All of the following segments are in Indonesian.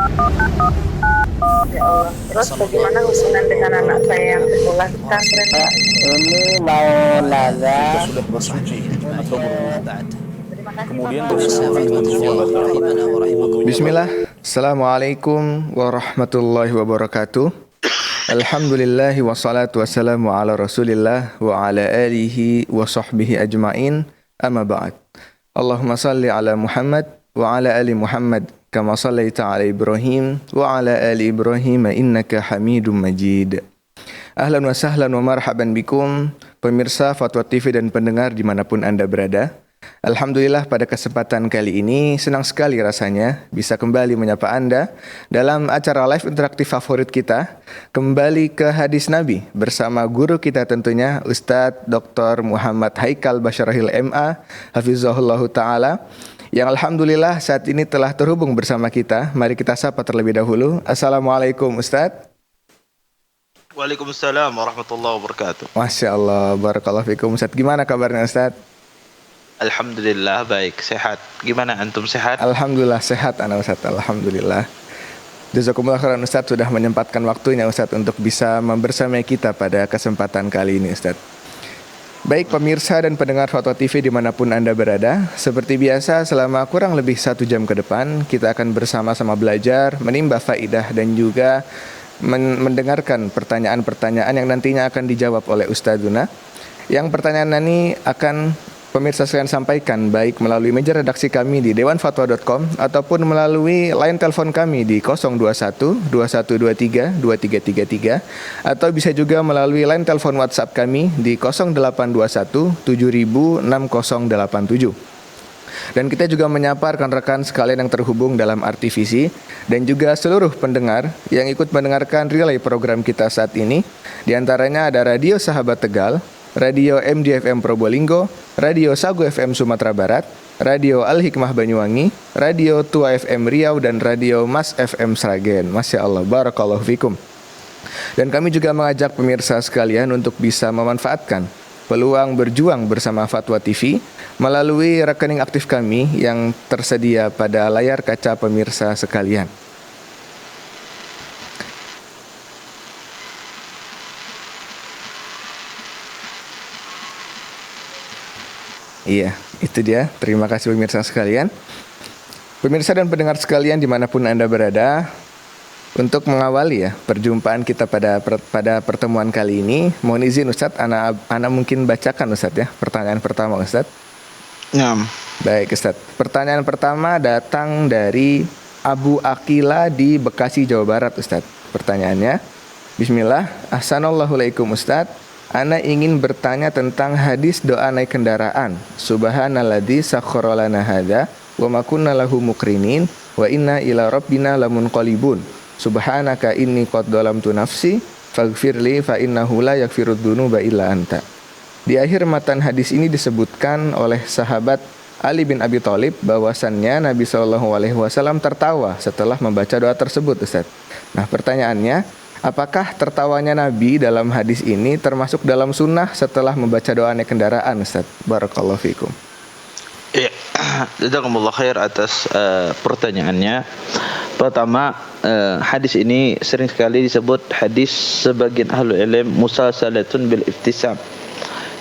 Ya Allah. Terus bagaimana hubungan dengan anak saya yang sekolah di pesantren? Ini mau nanya. Kita sudah bersuci atau berwudu. Terima kasih Kemudian Bapak. Bismillah. Assalamualaikum warahmatullahi wabarakatuh. Alhamdulillahi wassalatu wassalamu ala rasulillah wa ala alihi wa sahbihi ajma'in. Amma ba'd. Allahumma salli ala Muhammad wa ala ali Muhammad kama sallaita ala Ibrahim wa ala ali Ibrahim innaka Hamidum Majid. Ahlan wa sahlan wa marhaban bikum pemirsa Fatwa TV dan pendengar dimanapun Anda berada. Alhamdulillah pada kesempatan kali ini senang sekali rasanya bisa kembali menyapa Anda dalam acara live interaktif favorit kita, kembali ke hadis Nabi bersama guru kita tentunya Ustadz Dr. Muhammad Haikal Basyarahil MA Hafizahullahu Ta'ala, yang alhamdulillah saat ini telah terhubung bersama kita. Mari kita sapa terlebih dahulu. Assalamualaikum Ustadz. Waalaikumsalam warahmatullahi wabarakatuh. Masya Allah, barakallahu fikum Ustadz. Gimana kabarnya Ustadz? Alhamdulillah baik, sehat. Gimana antum sehat? Alhamdulillah sehat anak Ustadz, alhamdulillah. Jazakumullah khairan Ustadz sudah menyempatkan waktunya Ustadz untuk bisa membersamai kita pada kesempatan kali ini Ustadz. Baik pemirsa dan pendengar Fatwa TV dimanapun Anda berada, seperti biasa selama kurang lebih 1 jam ke depan kita akan bersama-sama belajar, menimba faidah dan juga mendengarkan pertanyaan-pertanyaan yang nantinya akan dijawab oleh Ustadzuna. Yang pertanyaan ini akan pemirsa sekalian sampaikan baik melalui meja redaksi kami di dewanfatwa.com ataupun melalui line telepon kami di 021 2123 2333 atau bisa juga melalui line telepon WhatsApp kami di 0821 706087. Dan kita juga menyapa rekan-rekan sekalian yang terhubung dalam RTVC dan juga seluruh pendengar yang ikut mendengarkan relay program kita saat ini. Di antaranya ada Radio Sahabat Tegal, Radio MDFM Probolinggo, Radio Sagu FM Sumatera Barat, Radio Al-Hikmah Banyuwangi, Radio Tua FM Riau, dan Radio Mas FM Sragen. Masya Allah, barakallahu fikum. Dan kami juga mengajak pemirsa sekalian untuk bisa memanfaatkan peluang berjuang bersama Fatwa TV melalui rekening aktif kami yang tersedia pada layar kaca pemirsa sekalian. Iya, itu dia. Terima kasih pemirsa sekalian. Pemirsa dan pendengar sekalian dimanapun Anda berada, untuk mengawali ya perjumpaan kita pada pertemuan kali ini, mohon izin Ustadz, ana mungkin bacakan Ustadz ya pertanyaan pertama Ustadz. Ya. Baik Ustadz. Pertanyaan pertama datang dari Abu Akila di Bekasi, Jawa Barat Ustadz. Pertanyaannya, Bismillah, Assalamualaikum Ustadz. Ana ingin bertanya tentang hadis doa naik kendaraan. Subhanalladzi sakhkhara lana hadza wa ma kunna lahu muqrinin wa inna ila rabbina lamunqalibun. Subhanaka inni qad dhalamtu nafsi faghfirli fa innahu la yaghfirud dzunuba illa anta. Di akhir matan hadis ini disebutkan oleh sahabat Ali bin Abi Thalib bahwasannya Nabi SAW tertawa setelah membaca doa tersebut Ustaz. Nah pertanyaannya, apakah tertawanya Nabi dalam hadis ini termasuk dalam sunnah setelah membaca doa naik kendaraan Ustaz? Barakallahu fikum. Ya, jazakumullah khair atas pertanyaannya. Pertama, hadis ini sering sekali disebut hadis sebagian ahlul ilm musalsalatun bil iftisam.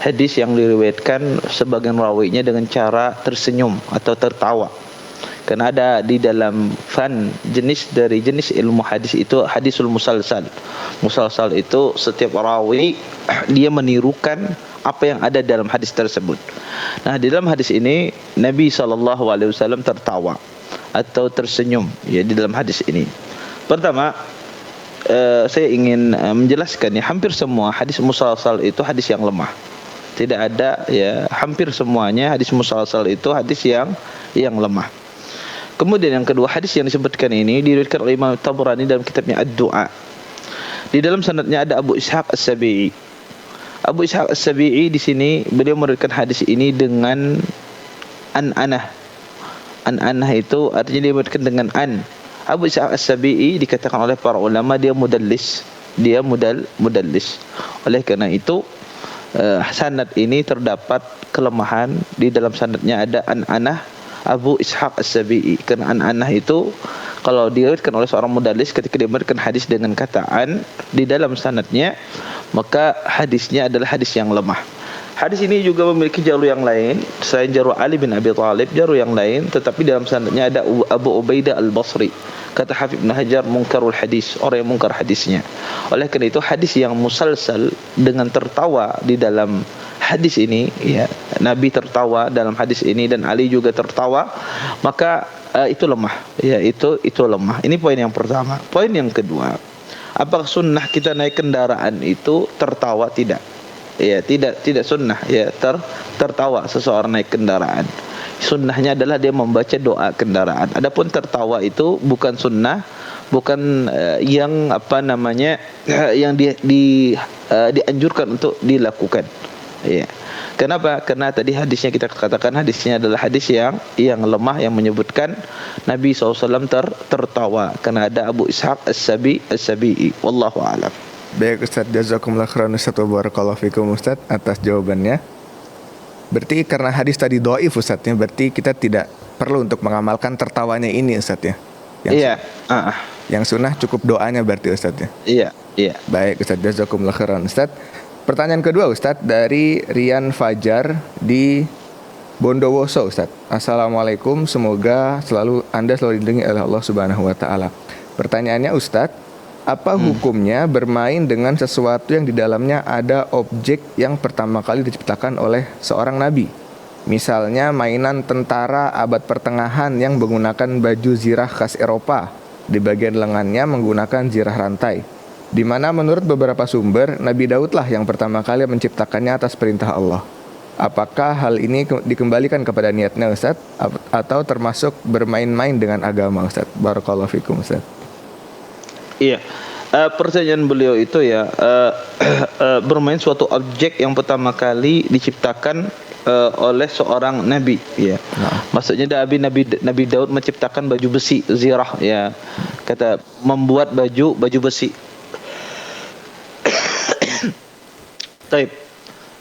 Hadis yang diriwayatkan sebagian rawinya dengan cara tersenyum atau tertawa. Karena ada di dalam jenis ilmu hadis itu hadisul musalsal. Musalsal itu setiap rawi dia menirukan apa yang ada dalam hadis tersebut. Nah, di dalam hadis ini Nabi SAW tertawa atau tersenyum ya di dalam hadis ini. Pertama, saya ingin menjelaskan ya, hampir semua hadis musalsal itu hadis yang lemah. Tidak ada ya, hampir semuanya hadis musalsal itu hadis yang lemah. Kemudian yang kedua, hadis yang disebutkan ini diriwayatkan oleh Imam Tabrani dalam kitabnya Ad-Du'a. Di dalam sanadnya ada Abu Ishaq As-Sabi'i. Abu Ishaq As-Sabi'i di sini beliau meriwayatkan hadis ini dengan an-anah. An-anah itu artinya dia meriwayatkan dengan an. Abu Ishaq As-Sabi'i dikatakan oleh para ulama dia mudallis. Mudallis. Oleh karena itu sanad ini terdapat kelemahan. Di dalam sanadnya ada an-anah Abu Ishaq As-Sabi'i. Karena an-anah itu Kalau diriwayatkan oleh seorang mudallis ketika dia memberikan hadis dengan kata an di dalam sanadnya, maka hadisnya adalah hadis yang lemah. Hadis ini juga memiliki jalur yang lain selain jalur Ali bin Abi Thalib, jalur yang lain, tetapi dalam sanadnya ada Abu Ubaidah Al-Basri. Kata Hafidz Ibn Hajar, mungkarul hadis, orang yang mungkar hadisnya. Oleh kerana itu hadis yang musalsal dengan tertawa di dalam hadis ini, ya, Nabi tertawa dalam hadis ini dan Ali juga tertawa, maka itu lemah, ya, itu lemah. Ini poin yang pertama. Poin yang kedua, apakah sunnah kita naik kendaraan itu tertawa? Tidak. Ya, tidak sunnah, ya, tertawa seseorang naik kendaraan. Sunnahnya adalah dia membaca doa kendaraan. Adapun tertawa itu bukan sunnah, bukan yang yang dianjurkan untuk dilakukan. Ya. Kenapa? Karena tadi hadisnya kita katakan hadisnya adalah hadis yang lemah, yang menyebutkan Nabi SAW tertawa karena ada Abu Ishaq As-Sabi'i. Wallahu a'lam. Baik Ustaz, jazakumullah khairan Ustaz wa barakallahu fikum Ustaz atas jawabannya. Berarti karena hadis tadi dhaif Ustaz ya, berarti kita tidak perlu untuk mengamalkan tertawanya ini Ustaz ya. Yang sunnah cukup doanya berarti Ustaz ya. Iya. Baik Ustaz, jazakumullah khairan Ustaz. Pertanyaan kedua Ustaz dari Rian Fajar di Bondowoso Ustaz. Assalamualaikum, semoga Anda selalu dilindungi oleh Allah Subhanahu wa taala. Pertanyaannya Ustaz, apa hukumnya bermain dengan sesuatu yang di dalamnya ada objek yang pertama kali diciptakan oleh seorang nabi? Misalnya mainan tentara abad pertengahan yang menggunakan baju zirah khas Eropa, di bagian lengannya menggunakan zirah rantai, di mana menurut beberapa sumber Nabi Daudlah yang pertama kali menciptakannya atas perintah Allah. Apakah hal ini dikembalikan kepada niatnya Ustaz, atau termasuk bermain-main dengan agama Ustaz? Barakallahu fikum Ustaz. Iya, pertanyaan beliau itu ya, bermain suatu objek yang pertama kali diciptakan oleh seorang nabi, ya. Maksudnya Nabi Daud menciptakan baju besi zirah, ya. Kata membuat baju besi. Taib.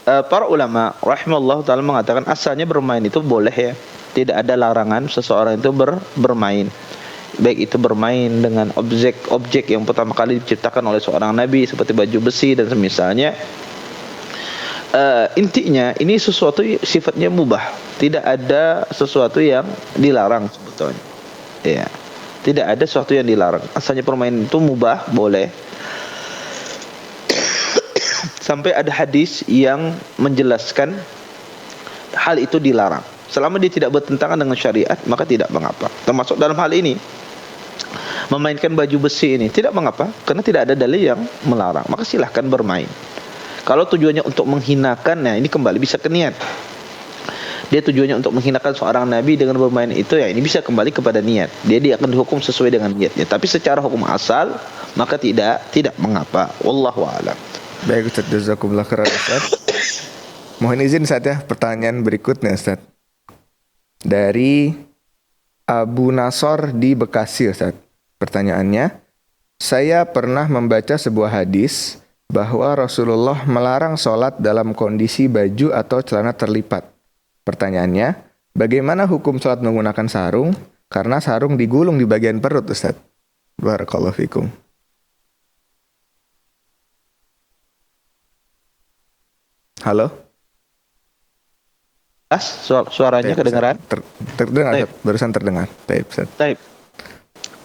Para ulama rahimallahu taala mengatakan asalnya bermain itu boleh, ya. Tidak ada larangan seseorang itu bermain. Baik itu bermain dengan objek yang pertama kali diciptakan oleh seorang nabi seperti baju besi dan semisalnya. Intinya ini sesuatu sifatnya mubah, tidak ada sesuatu yang dilarang sebetulnya. Ya, tidak ada sesuatu yang dilarang. Asalnya permainan itu mubah, boleh. Sampai ada hadis yang menjelaskan hal itu dilarang. Selama dia tidak bertentangan dengan syariat, maka tidak mengapa. Termasuk dalam hal ini, memainkan baju besi ini tidak mengapa, karena tidak ada dalil yang melarang. Maka silahkan bermain. Kalau tujuannya untuk menghinakan, nah ini kembali bisa ke niat. Dia tujuannya untuk menghinakan seorang nabi dengan bermain itu, ya ini bisa kembali kepada niat. Dia akan dihukum sesuai dengan niatnya. Tapi secara hukum asal, maka tidak mengapa. Wallahu a'lam. Baik Ustaz, jazakumullah khairan Ustaz. Mohon izin Ustaz ya, pertanyaan berikutnya Ustaz. Dari Abu Nasor di Bekasi Ustaz. Pertanyaannya, saya pernah membaca sebuah hadis bahwa Rasulullah melarang sholat dalam kondisi baju atau celana terlipat. Pertanyaannya, bagaimana hukum sholat menggunakan sarung? Karena sarung digulung di bagian perut Ustaz. Barakallahu fikum. Halo? Suaranya kedengaran? Terdengar, barusan terdengar. Baik.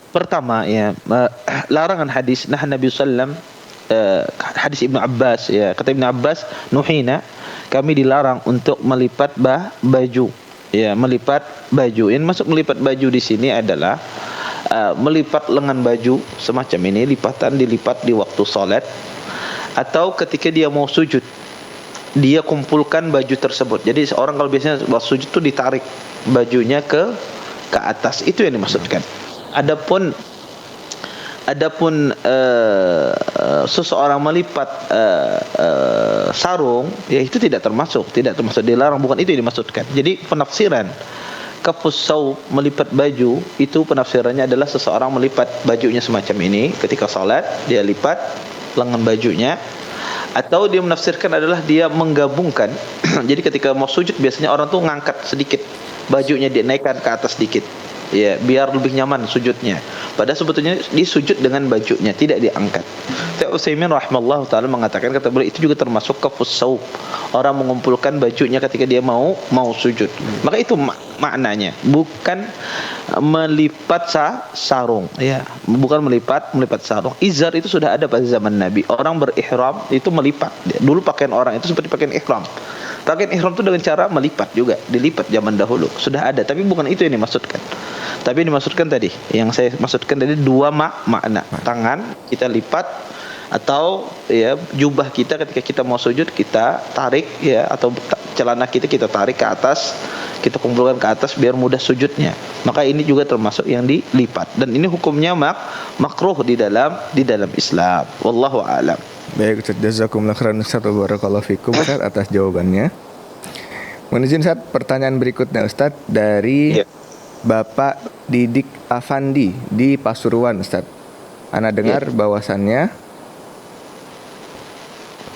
Pertama, ya, larangan hadis Nabi sallam, hadis Ibnu Abbas, ya, kata Ibnu Abbas, nuhina, kami dilarang untuk melipat baju, ya, melipat baju. Yang masuk melipat baju di sini adalah melipat lengan baju semacam ini, dilipat di waktu salat, atau ketika dia mau sujud, dia kumpulkan baju tersebut. Jadi seorang kalau biasanya sujud itu ditarik bajunya ke atas, itu yang dimaksudkan. Adapun seseorang melipat sarung, ya itu tidak termasuk dilarang, bukan itu yang dimaksudkan. Jadi penafsiran kafus saub, melipat baju, itu penafsirannya adalah seseorang melipat bajunya semacam ini ketika salat, dia lipat lengan bajunya. Atau dia menafsirkan adalah dia menggabungkan. Jadi ketika mau sujud biasanya orang tuh ngangkat sedikit bajunya, dia naikkan ke atas sedikit. ya biar lebih nyaman sujudnya. Padahal sebetulnya disujud dengan bajunya, tidak diangkat. Syekh Utsaimin rahimallahu taala mengatakan, kata beliau, itu juga termasuk kafus saub. Orang mengumpulkan bajunya ketika dia mau sujud. Maka itu maknanya, bukan melipat sarung, ya, bukan melipat sarung. Izar itu sudah ada pada zaman Nabi. Orang berihram itu melipat. Dulu pakaian orang itu seperti pakaian ihram. Pakaian ihram itu dengan cara melipat juga, dilipat zaman dahulu. Sudah ada, tapi bukan itu yang dimaksudkan. Tapi yang dimaksudkan tadi, yang saya maksudkan tadi dua makna. Tangan kita lipat, atau ya jubah kita ketika kita mau sujud kita tarik, ya, atau celana kita tarik ke atas, kita kumpulkan ke atas biar mudah sujudnya. Maka ini juga termasuk yang dilipat, dan ini hukumnya makruh di dalam Islam. Wallahu a'lam. Baik Ustaz, jazakumullah khairan Ustaz, wa barakallahu fikum Ustaz atas jawabannya. Mohon izin Ustaz, pertanyaan berikutnya Ustaz dari Bapak Didik Afandi di Pasuruan Ustaz. Ana dengar bahwasannya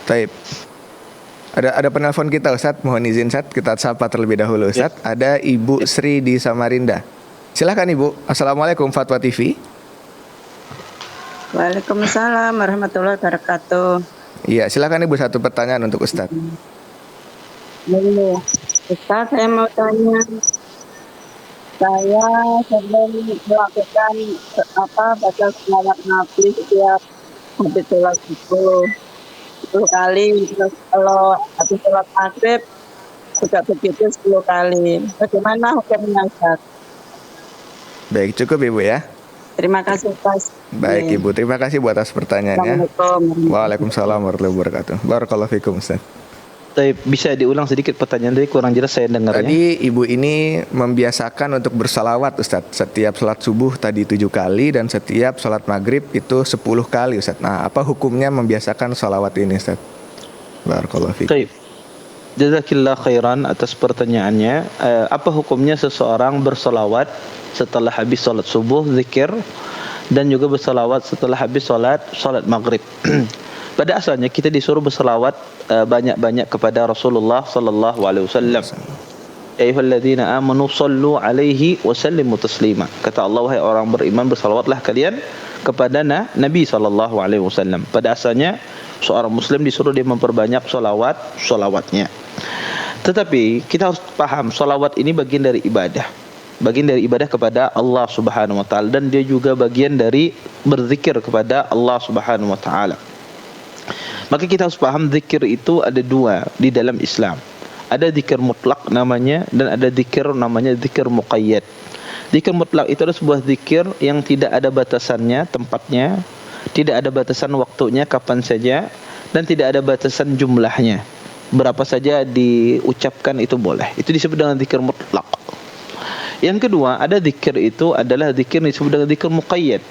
Taib. Ada penelpon kita Ustaz, mohon izin Ustaz, kita sapa terlebih dahulu Ustaz. Ada Ibu Sri di Samarinda. Silakan Ibu. Assalamualaikum Fatwa TV. Waalaikumsalam warahmatullahi wabarakatuh. Iya, silakan Ibu, satu pertanyaan untuk Ustaz. Ustaz, saya mau tanya. Saya sering melakukan baca selawat Nabi setiap habis sholat subuh 10 kali. Terus kalau habis sholat maghrib juga begitu 10 kali. Bagaimana hukumnya Ustaz? Baik, cukup Ibu ya. Terima kasih Ustaz. Baik Ibu, terima kasih buat atas pertanyaannya. Assalamualaikum. Waalaikumsalam warahmatullahi wabarakatuh. Barakallahu fikum Ustaz. Bisa diulang sedikit pertanyaan tadi, kurang jelas saya dengarnya. Tadi Ibu ini membiasakan untuk bersalawat Ustaz. Setiap salat subuh tadi 7 kali dan setiap salat maghrib itu 10 kali Ustaz. Nah, apa hukumnya membiasakan salawat ini Ustaz? Barakallahu fikum. Baik. Jazakillah khairan atas pertanyaannya. Apa hukumnya seseorang bersalawat setelah habis salat subuh, zikir, dan juga bersalawat setelah habis salat maghrib? Pada asalnya kita disuruh bersalawat banyak-banyak kepada Rasulullah sallallahu alaihi wasallam. Ya ayyuhalladzina amanu sallu alaihi wa sallimu taslima. Kata Allah, wahai orang beriman, bersalawatlah kalian kepada Nabi sallallahu alaihi wasallam. Pada asalnya seorang muslim disuruh dia memperbanyak salawatnya. Tetapi kita harus paham, salawat ini bagian dari ibadah. Bagian dari ibadah kepada Allah Subhanahu wa taala, dan dia juga bagian dari berzikir kepada Allah Subhanahu wa taala. Maka kita harus paham, zikir itu ada dua di dalam Islam. Ada zikir mutlak namanya, dan ada zikir namanya zikir muqayyad. Zikir mutlak itu adalah sebuah zikir yang tidak ada batasannya, tempatnya, tidak ada batasan waktunya, kapan saja, dan tidak ada batasan jumlahnya. Berapa saja diucapkan itu boleh. Itu disebut dengan zikir mutlak. Yang kedua, ada zikir itu adalah zikir yang disebut dengan zikir muqayyad.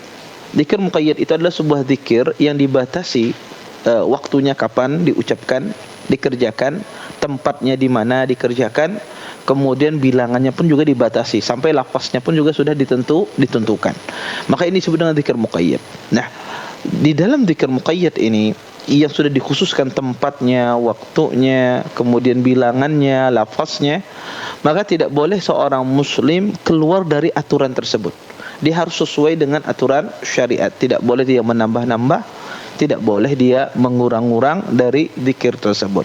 Zikir muqayyad itu adalah sebuah zikir yang dibatasi waktunya kapan diucapkan, dikerjakan, tempatnya di mana dikerjakan, kemudian bilangannya pun juga dibatasi, sampai lafaznya pun juga sudah ditentukan. Maka ini disebut dengan zikir muqayyad. Nah, di dalam zikir muqayyad ini yang sudah dikhususkan tempatnya, waktunya, kemudian bilangannya, lafaznya, maka tidak boleh seorang muslim keluar dari aturan tersebut. Dia harus sesuai dengan aturan syariat. Tidak boleh dia menambah-nambah, tidak boleh dia mengurang-urang dari zikir tersebut.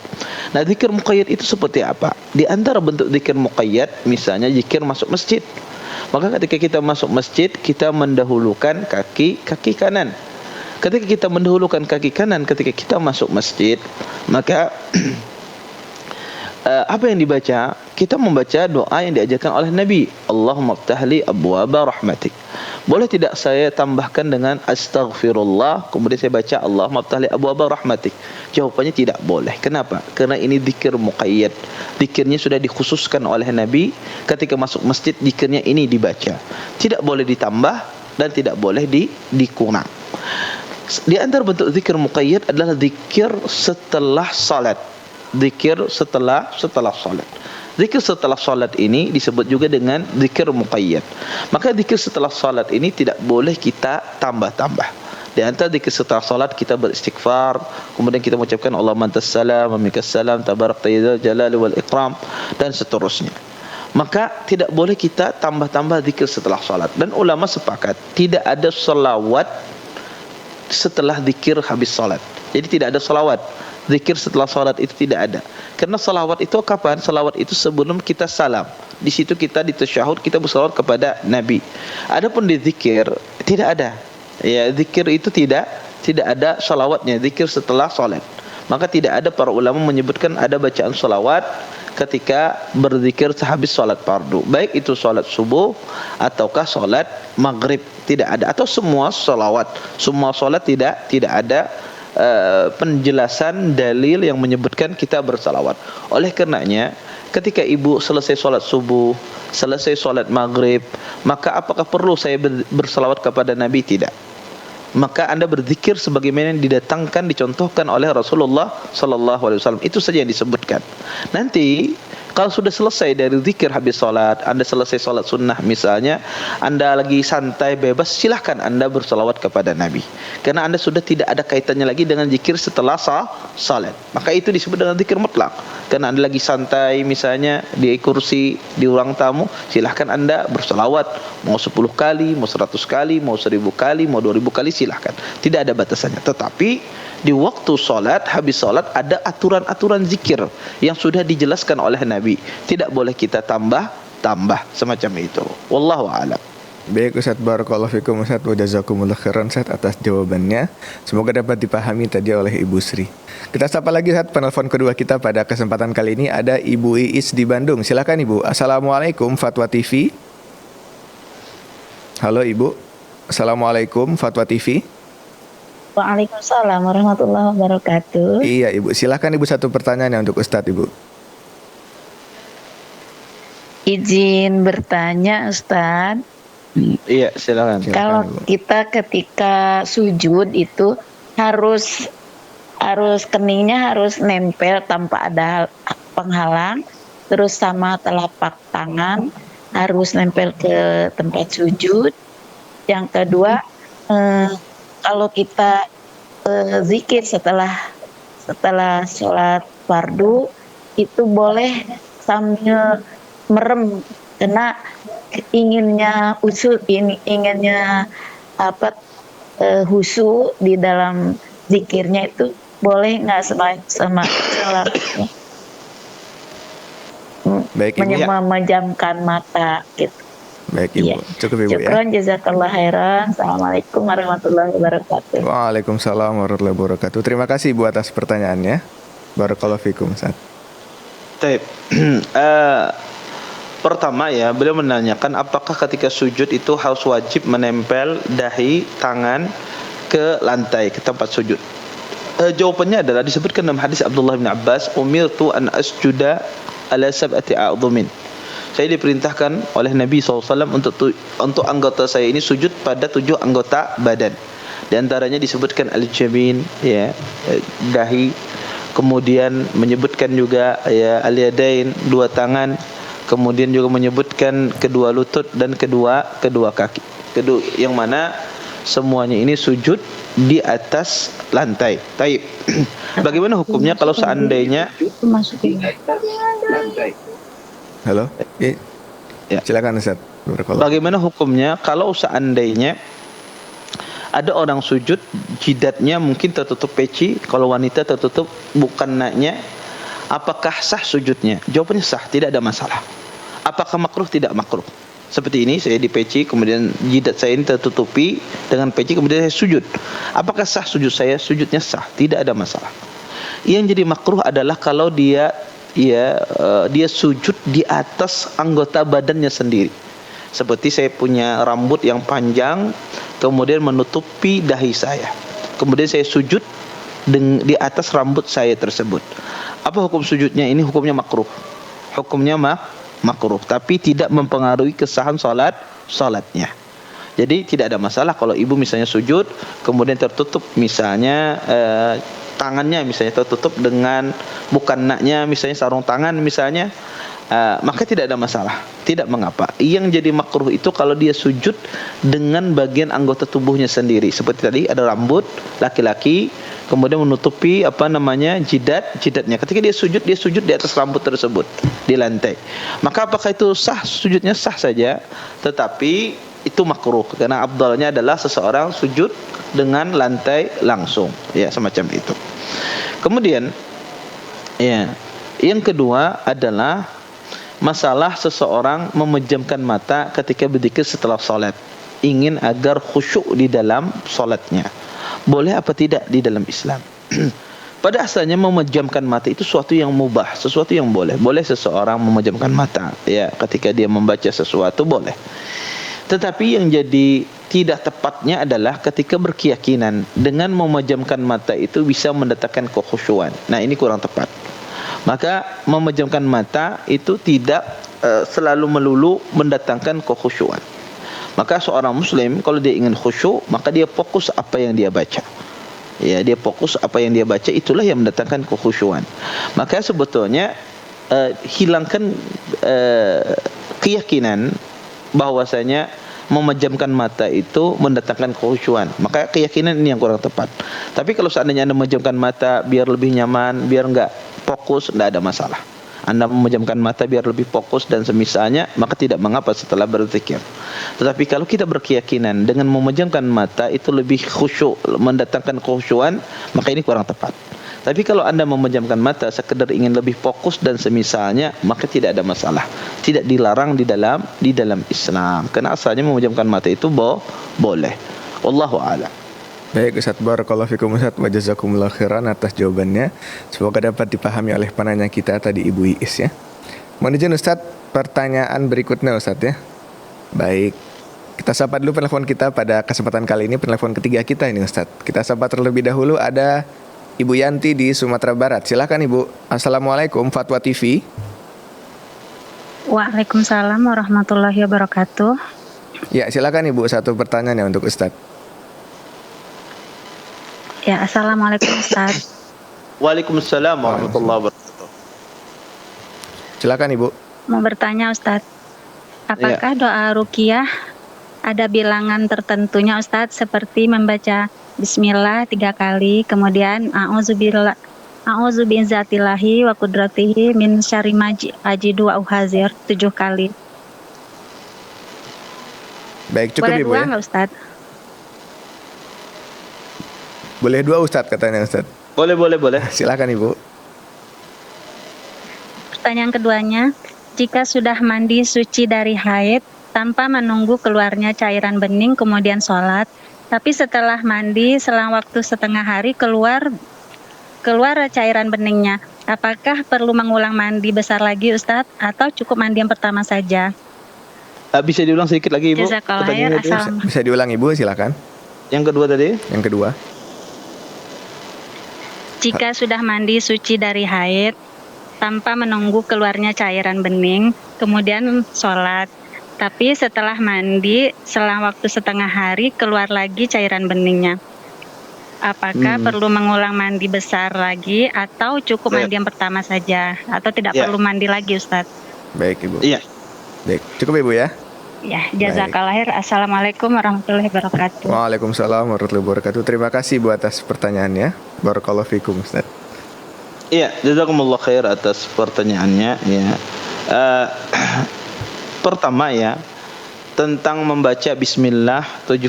Nah, zikir muqayyad itu seperti apa? Di antara bentuk zikir muqayyad, misalnya zikir masuk masjid. Maka ketika kita masuk masjid, kita mendahulukan kaki kanan. Ketika kita mendahulukan kaki kanan ketika kita masuk masjid, maka apa yang dibaca? Kita membaca doa yang diajarkan oleh Nabi. Allahumma ftahli abwaba rahmatik. Boleh tidak saya tambahkan dengan astaghfirullah, kemudian saya baca Allahumma ftahli abwaba rahmatik? Jawabannya tidak boleh. Kenapa? Karena ini zikir muqayyad. Zikirnya sudah dikhususkan oleh Nabi. Ketika masuk masjid, zikirnya ini dibaca. Tidak boleh ditambah dan tidak boleh dikurang. Di antara bentuk zikir muqayyad adalah zikir setelah salat. Zikir setelah salat. Zikir setelah salat ini disebut juga dengan zikir muqayyad. Maka zikir setelah salat ini tidak boleh kita tambah-tambah. Di antara zikir setelah salat kita beristighfar, kemudian kita mengucapkan Allahumma antas salam wa minkas salam tabarakta ya dzal jalali wal ikram, dan seterusnya. maka tidak boleh kita tambah-tambah zikir setelah salat. Dan ulama sepakat tidak ada salawat setelah zikir habis salat. Jadi tidak ada salawat zikir setelah salat, itu tidak ada. Karena salawat itu kapan? Salawat itu sebelum kita salam. Di situ kita di tasyahud kita bersalawat kepada Nabi. Adapun di zikir tidak ada. Ya, zikir itu tidak ada salawatnya, zikir setelah salat. Maka tidak ada para ulama menyebutkan ada bacaan salawat ketika berzikir sehabis salat fardu. Baik itu salat subuh ataukah salat maghrib, tidak ada. Atau semua salawat, semua salat tidak ada penjelasan dalil yang menyebutkan kita bersalawat. Oleh karenanya ketika ibu selesai solat subuh, selesai solat maghrib, maka apakah perlu saya bersalawat kepada Nabi? Tidak. Maka anda berzikir sebagaimana yang dicontohkan oleh Rasulullah sallallahu alaihi wasallam. Itu saja yang disebutkan. Nanti kalau sudah selesai dari zikir habis salat, anda selesai salat sunnah misalnya, anda lagi santai bebas, silahkan anda bersalawat kepada Nabi. Karena anda sudah tidak ada kaitannya lagi dengan zikir setelah salat. Maka itu disebut dengan zikir mutlak. Karena anda lagi santai misalnya di kursi, di ruang tamu, silahkan anda bersalawat. Mau 10 kali, mau 100 kali, mau 1000 kali, mau 2000 kali, silahkan. Tidak ada batasannya. Tetapi di waktu salat, habis salat ada aturan-aturan zikir yang sudah dijelaskan oleh Nabi. Tidak boleh kita tambah semacam itu. Wallahu a'lam. Baik Ustaz, barakallahu fikum Ustaz, wa jazakumullah khairan Ustaz atas jawabannya. Semoga dapat dipahami tadi oleh Ibu Sri. Kita sapa lagi Ustaz, penelpon kedua kita pada kesempatan kali ini ada Ibu Iis di Bandung. Silakan Ibu. Assalamualaikum Fatwa TV. Halo Ibu. Assalamualaikum Fatwa TV. Waalaikumsalam warahmatullahi wabarakatuh. Iya Ibu, silakan Ibu, satu pertanyaannya untuk Ustadz Ibu. Izin bertanya Ustadz. Iya, silakan. Kalau Ibu. kita ketika sujud itu harus keningnya harus nempel tanpa ada penghalang, terus sama telapak tangan harus nempel ke tempat sujud. Yang kedua, kalau kita zikir setelah sholat fardu itu boleh sambil merem, karena inginnya khusyuk di dalam zikirnya itu boleh nggak sama sholat? Baik Ibu. Memejamkan mata gitu. Baik Ibu, cukup Ibu ya. Syukran, jazakallah khairan. Assalamualaikum warahmatullahi wabarakatuh. Waalaikumsalam warahmatullahi wabarakatuh. Terima kasih Ibu atas pertanyaannya. Barakallahu fikum Ustaz. Baik. Pertama ya, beliau menanyakan apakah ketika sujud itu harus wajib menempel dahi tangan ke lantai, ke tempat sujud. Jawabannya adalah disebutkan dalam hadis Abdullah bin Abbas, umirtu an asjuda ala sab'ati a'dhumin. Saya diperintahkan oleh Nabi SAW untuk anggota saya ini sujud pada 7 anggota badan. Di antaranya disebutkan al-jabin, ya, dahi. Kemudian menyebutkan juga ya al-yadain, 2 tangan. Kemudian juga menyebutkan kedua lutut dan kedua kaki. Yang mana semuanya ini sujud di atas lantai. Taib. Bagaimana hukumnya kalau seandainya Halo? Ya. Silakan Ustaz. Bagaimana hukumnya kalau seandainya ada orang sujud jidatnya mungkin tertutup peci, kalau wanita tertutup bukannya, apakah sah sujudnya? Jawabannya sah, tidak ada masalah. Apakah makruh? Tidak makruh. Seperti ini, saya di peci, kemudian jidat saya ini tertutupi dengan peci, kemudian saya sujud. Apakah sah sujud saya? Sujudnya sah, tidak ada masalah. Yang jadi makruh adalah kalau dia sujud di atas anggota badannya sendiri. Seperti saya punya rambut yang panjang, kemudian menutupi dahi saya. Kemudian saya sujud di atas rambut saya tersebut. Apa hukum sujudnya? Ini hukumnya makruh. Hukumnya makruh, tapi tidak mempengaruhi kesahan salatnya. Jadi tidak ada masalah kalau ibu misalnya sujud kemudian tertutup misalnya tangannya misalnya tertutup dengan mukannanya misalnya sarung tangan misalnya, maka tidak ada masalah, tidak mengapa. Yang jadi makruh itu kalau dia sujud dengan bagian anggota tubuhnya sendiri, seperti tadi ada rambut laki-laki kemudian menutupi jidatnya. Ketika dia sujud di atas rambut tersebut di lantai. Maka apakah itu sah? Sujudnya sah saja, tetapi itu makruh karena afdalnya adalah seseorang sujud dengan lantai langsung, ya semacam itu. Kemudian ya, yang kedua adalah masalah seseorang memejamkan mata ketika berzikir setelah salat, ingin agar khusyuk di dalam salatnya. Boleh apa tidak di dalam Islam? Pada asalnya memejamkan mata itu sesuatu yang mubah, sesuatu yang boleh. Boleh seseorang memejamkan mata, ya, ketika dia membaca sesuatu boleh. Tetapi yang jadi tidak tepatnya adalah ketika berkeyakinan dengan memejamkan mata itu bisa mendatangkan kekhusyuan. Nah, ini kurang tepat. Maka memejamkan mata itu tidak selalu melulu mendatangkan kekhusyuan. Maka seorang muslim kalau dia ingin khusyuk, maka dia fokus apa yang dia baca. Ya, dia fokus apa yang dia baca, itulah yang mendatangkan kekhusyuan. Maka sebetulnya hilangkan keyakinan bahwasanya memejamkan mata itu mendatangkan kekhusyuan. Maka keyakinan ini yang kurang tepat. Tapi kalau seandainya Anda memejamkan mata biar lebih nyaman, biar enggak fokus, tidak ada masalah. Anda memejamkan mata biar lebih fokus dan semisalnya, maka tidak mengapa setelah berzikir. Tetapi kalau kita berkeyakinan dengan memejamkan mata itu lebih khusyuk, mendatangkan kekhusyuan, maka ini kurang tepat. Tapi kalau Anda memejamkan mata sekedar ingin lebih fokus dan semisalnya, maka tidak ada masalah. Tidak dilarang di dalam Islam. Karena asalnya memejamkan mata itu boleh. Wallahu a'lam. Baik Ustaz, barakallahu fikum Ustaz, wa jazakumullah khairan atas jawabannya. Semoga dapat dipahami oleh penanya kita tadi Ibu Iis ya. Mohon izin Ustaz, pertanyaan berikutnya Ustaz ya. Baik, kita sapa dulu penelpon kita pada kesempatan kali ini, penelpon ketiga kita ini Ustaz. Kita sapa terlebih dahulu, ada Ibu Yanti di Sumatera Barat. Silakan Ibu. Assalamualaikum, Fatwa TV. Waalaikumsalam warahmatullahi wabarakatuh. Ya, silakan Ibu, satu pertanyaannya untuk Ustaz. Ya, assalamualaikum Ustaz. Waalaikumsalam warahmatullahi wabarakatuh. Silakan Ibu. Mau bertanya Ustaz, apakah doa ruqyah ada bilangan tertentunya Ustaz, seperti membaca Bismillah 3 kali, kemudian A'udzubizzatillahi wa qudratihi min syarri ma ajidu wa uhazir 7 kali. Baik, cukup Boleh Ibu dua ya. nggak Ustaz? Boleh 2 Ustaz katanya Ustaz. Boleh. Silakan Ibu. Pertanyaan keduanya, jika sudah mandi suci dari haid tanpa menunggu keluarnya cairan bening kemudian sholat, tapi setelah mandi selang waktu setengah hari keluar cairan beningnya, apakah perlu mengulang mandi besar lagi Ustadz atau cukup mandi yang pertama saja? Bisa diulang sedikit lagi Ibu? Jazakallah khair. Bisa diulang Ibu, silakan. Yang kedua tadi? Yang kedua. Jika sudah mandi suci dari haid tanpa menunggu keluarnya cairan bening kemudian sholat, tapi setelah mandi selang waktu setengah hari keluar lagi cairan beningnya, apakah perlu mengulang mandi besar lagi atau cukup mandi yang pertama saja, atau tidak perlu mandi lagi Ustadz? Baik Ibu. Iya. Baik, cukup Ibu ya. Ya, jazakallah khair. Assalamualaikum warahmatullahi wabarakatuh. Waalaikumsalam warahmatullahi wabarakatuh. Terima kasih Bu atas pertanyaannya. Barakallahu fikum Ustaz. Iya, jazakumullah khair atas pertanyaannya ya. Pertama ya, tentang membaca bismillah 3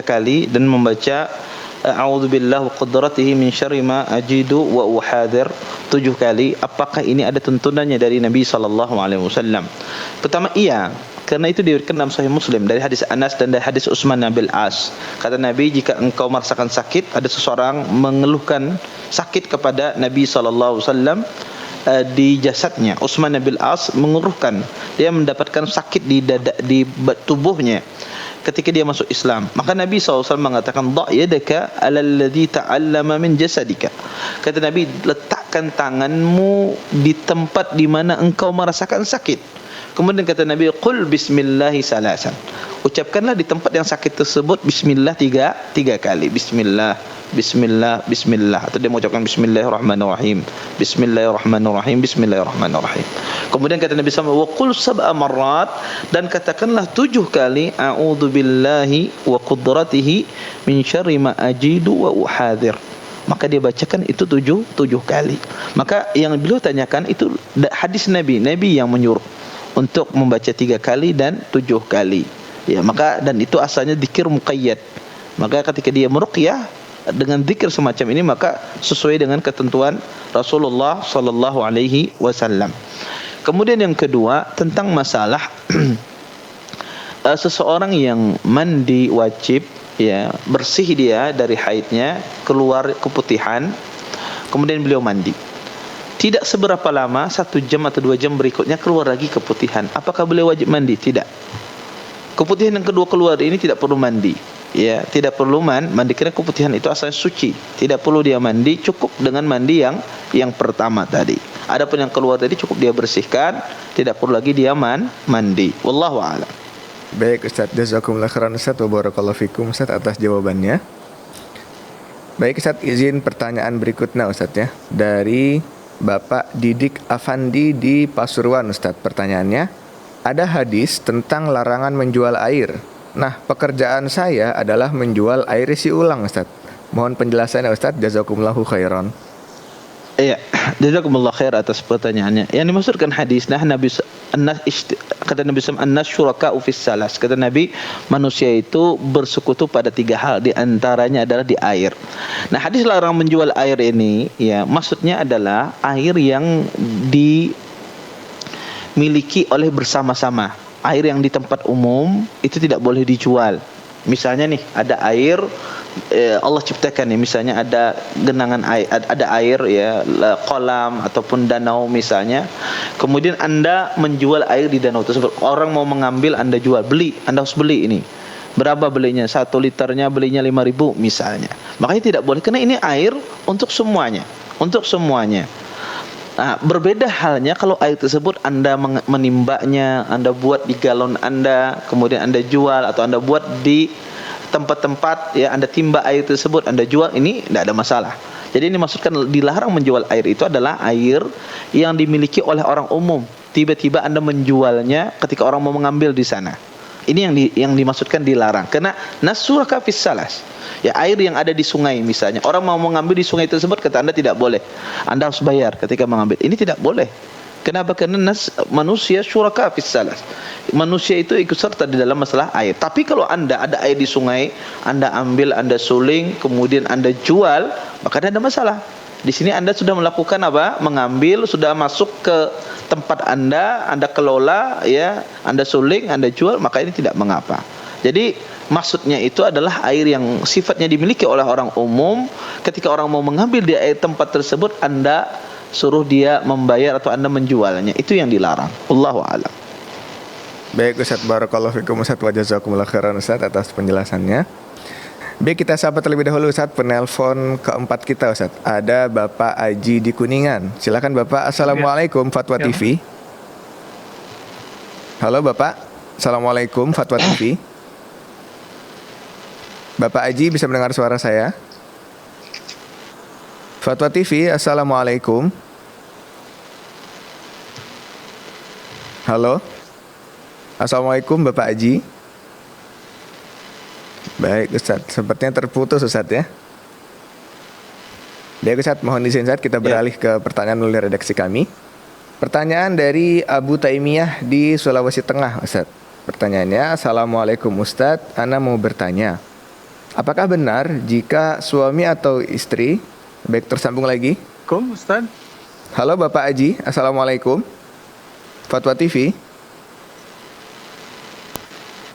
kali dan membaca a'udzubillahi wa qudratihi min syarri ma ajidu wa uhadir 7 kali. Apakah ini ada tuntunannya dari Nabi sallallahu alaihi wasallam? Pertama iya, karena itu diriwayatkan dalam Sahih Muslim dari hadis Anas dan dari hadis Utsman bin As. Kata Nabi, jika engkau merasakan sakit, ada seseorang mengeluhkan sakit kepada Nabi sallallahu alaihi wasallam di jasadnya. Utsman bin As mengeluhkan dia mendapatkan sakit di tubuhnya ketika dia masuk Islam. Maka Nabi SAW mengatakan, "Da' yadaka 'alal ladzi ta'allama min jasadika." Kata Nabi, letakkan tanganmu di tempat di mana engkau merasakan sakit. Kemudian kata Nabi, qul bismillahi salasan. Ucapkanlah di tempat yang sakit tersebut bismillah tiga kali. Bismillah, bismillah, bismillah. Atau dia mengucapkan bismillahirrahmanirrahim. Bismillahirrahmanirrahim, bismillahirrahmanirrahim. Kemudian kata Nabi SAW, wa qul sab'a marrat, dan katakanlah 7 kali a'udzu billahi wa qudratihi min syarri ma ajidu wa uhadir. Maka dia bacakan itu 7 kali. Maka yang beliau tanyakan itu hadis Nabi yang menyuruh untuk membaca 3 kali dan 7 kali. Ya, maka dan itu asalnya zikir muqayyad. Maka ketika dia meruqyah dengan zikir semacam ini, maka sesuai dengan ketentuan Rasulullah sallallahu alaihi wasallam. Kemudian yang kedua tentang masalah seseorang yang mandi wajib, ya, bersih dia dari haidnya, keluar keputihan, kemudian beliau mandi. Tidak seberapa lama, 1 jam atau 2 jam berikutnya keluar lagi keputihan. Apakah beliau wajib mandi? Tidak. Keputihan yang kedua keluar ini tidak perlu mandi. Ya, tidak perlu mandi karena keputihan itu asalnya suci. Tidak perlu dia mandi, cukup dengan mandi yang pertama tadi. Adapun yang keluar tadi cukup dia bersihkan, tidak perlu lagi dia mandi. Wallahu a'lam. Baik Ustaz, jazakumullah khairan Ustaz wa barakallahu fikum Ustaz atas jawabannya. Baik Ustaz, izin pertanyaan berikutnya Ustaz ya. Dari Bapak Didik Afandi di Pasuruan Ustaz. Pertanyaannya, ada hadis tentang larangan menjual air. Nah, pekerjaan saya adalah menjual air isi ulang Ustaz. Mohon penjelasannya Ustaz, jazakumullahu khairan. Iya, jazakumullah khair atas pertanyaannya. Yang dimaksudkan hadis, kata Nabi SAW, annas syuraka'u fis salas. Kata Nabi, manusia itu bersekutu pada 3 hal, di antaranya adalah di air. Nah, hadis larang menjual air ini, ya, maksudnya adalah air yang dimiliki oleh bersama-sama. Air yang di tempat umum itu tidak boleh dijual. Misalnya nih, ada air Allah ciptakan nih, misalnya ada genangan air, ada air ya, kolam ataupun danau misalnya. Kemudian Anda menjual air di danau tersebut. Orang mau mengambil, Anda jual, Anda harus beli ini. Berapa belinya? 1 liternya belinya 5.000 misalnya. Makanya tidak boleh, karena ini air untuk semuanya. Nah, berbeda halnya kalau air tersebut Anda menimbaknya, Anda buat di galon Anda, kemudian Anda jual, atau Anda buat di tempat-tempat, ya, Anda timba air tersebut, Anda jual, ini tidak ada masalah. Jadi ini maksudkan dilarang menjual air itu adalah air yang dimiliki oleh orang umum. Tiba-tiba Anda menjualnya ketika orang mau mengambil di sana. Ini yang dimaksudkan dilarang. Karena nasuraka fis salas. Ya, air yang ada di sungai misalnya, orang mau mengambil di sungai tersebut, kata Anda tidak boleh. Anda harus bayar ketika mengambil. Ini tidak boleh. Kenapa? Karena manusia syuraka fis salas. Manusia itu ikut serta di dalam masalah air. Tapi kalau Anda ada air di sungai, Anda ambil, Anda suling, kemudian Anda jual, maka tidak ada masalah. Di sini Anda sudah melakukan apa? Mengambil, sudah masuk ke tempat Anda kelola, ya, Anda suling, Anda jual, maka ini tidak mengapa. Jadi maksudnya itu adalah air yang sifatnya dimiliki oleh orang umum. Ketika orang mau mengambil di air tempat tersebut, Anda suruh dia membayar atau Anda menjualnya. Itu yang dilarang. Wallahu a'lam. Baik Ustaz, barakallahu fikum Ustaz wa jazakumullah khairan Ustaz atas penjelasannya. Baik, kita sapa terlebih dahulu Ustaz penelpon keempat kita Ustaz. Ada Bapak Aji di Kuningan. Silakan Bapak. Assalamualaikum Fatwa TV. Halo Bapak. Assalamualaikum Fatwa TV. Bapak Aji bisa mendengar suara saya? Fatwa TV, assalamualaikum. Halo. Assalamualaikum Bapak Aji. Baik Ustaz, sepertinya terputus Ustaz ya. Baik Ustaz, mohon izin Ustaz, kita beralih ke pertanyaan melalui redaksi kami. Pertanyaan dari Abu Taimiyah di Sulawesi Tengah Ustaz. Pertanyaannya, assalamualaikum Ustaz, Ana mau bertanya, apakah benar jika suami atau istri, baik tersambung lagi. Ustaz. Halo Bapak Aji, assalamualaikum. Fatwa TV.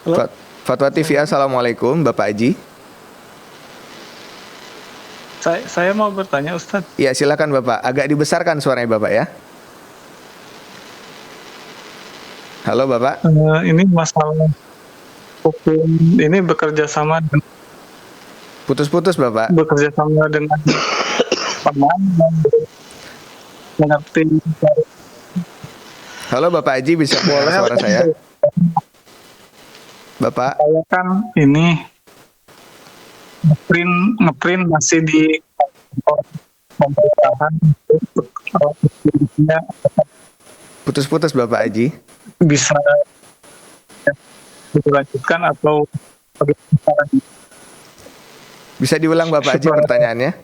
Halo. Fatwa TV, assalamualaikum Bapak Aji. Saya mau bertanya Ustaz. Iya silakan Bapak, agak dibesarkan suaranya Bapak ya. Halo Bapak. Ini masalah hukum ini bekerja sama dengan putus-putus Bapak. Bekerja sama dengan teman mengerti Halo Bapak Haji, bisa mendengar suara saya? Bapak? Saya kan ini ngeprint masih di pemerintahan Putus-putus Bapak Haji. bisa dilanjutkan atau bagaimana? Bisa diulang Bapak Haji pertanyaannya?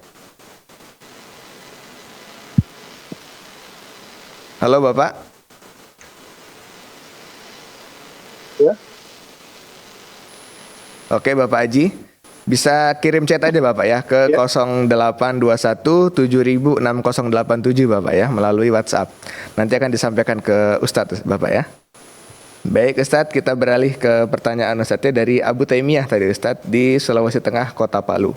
Halo Bapak? Ya. Oke Bapak Haji, bisa kirim chat aja Bapak ya ke 0821 7000 6087 Bapak ya, melalui WhatsApp. Nanti akan disampaikan ke Ustadz Bapak ya. Baik Ustadz, kita beralih ke pertanyaan Ustadznya dari Abu Taimiyah tadi Ustadz di Sulawesi Tengah, Kota Palu.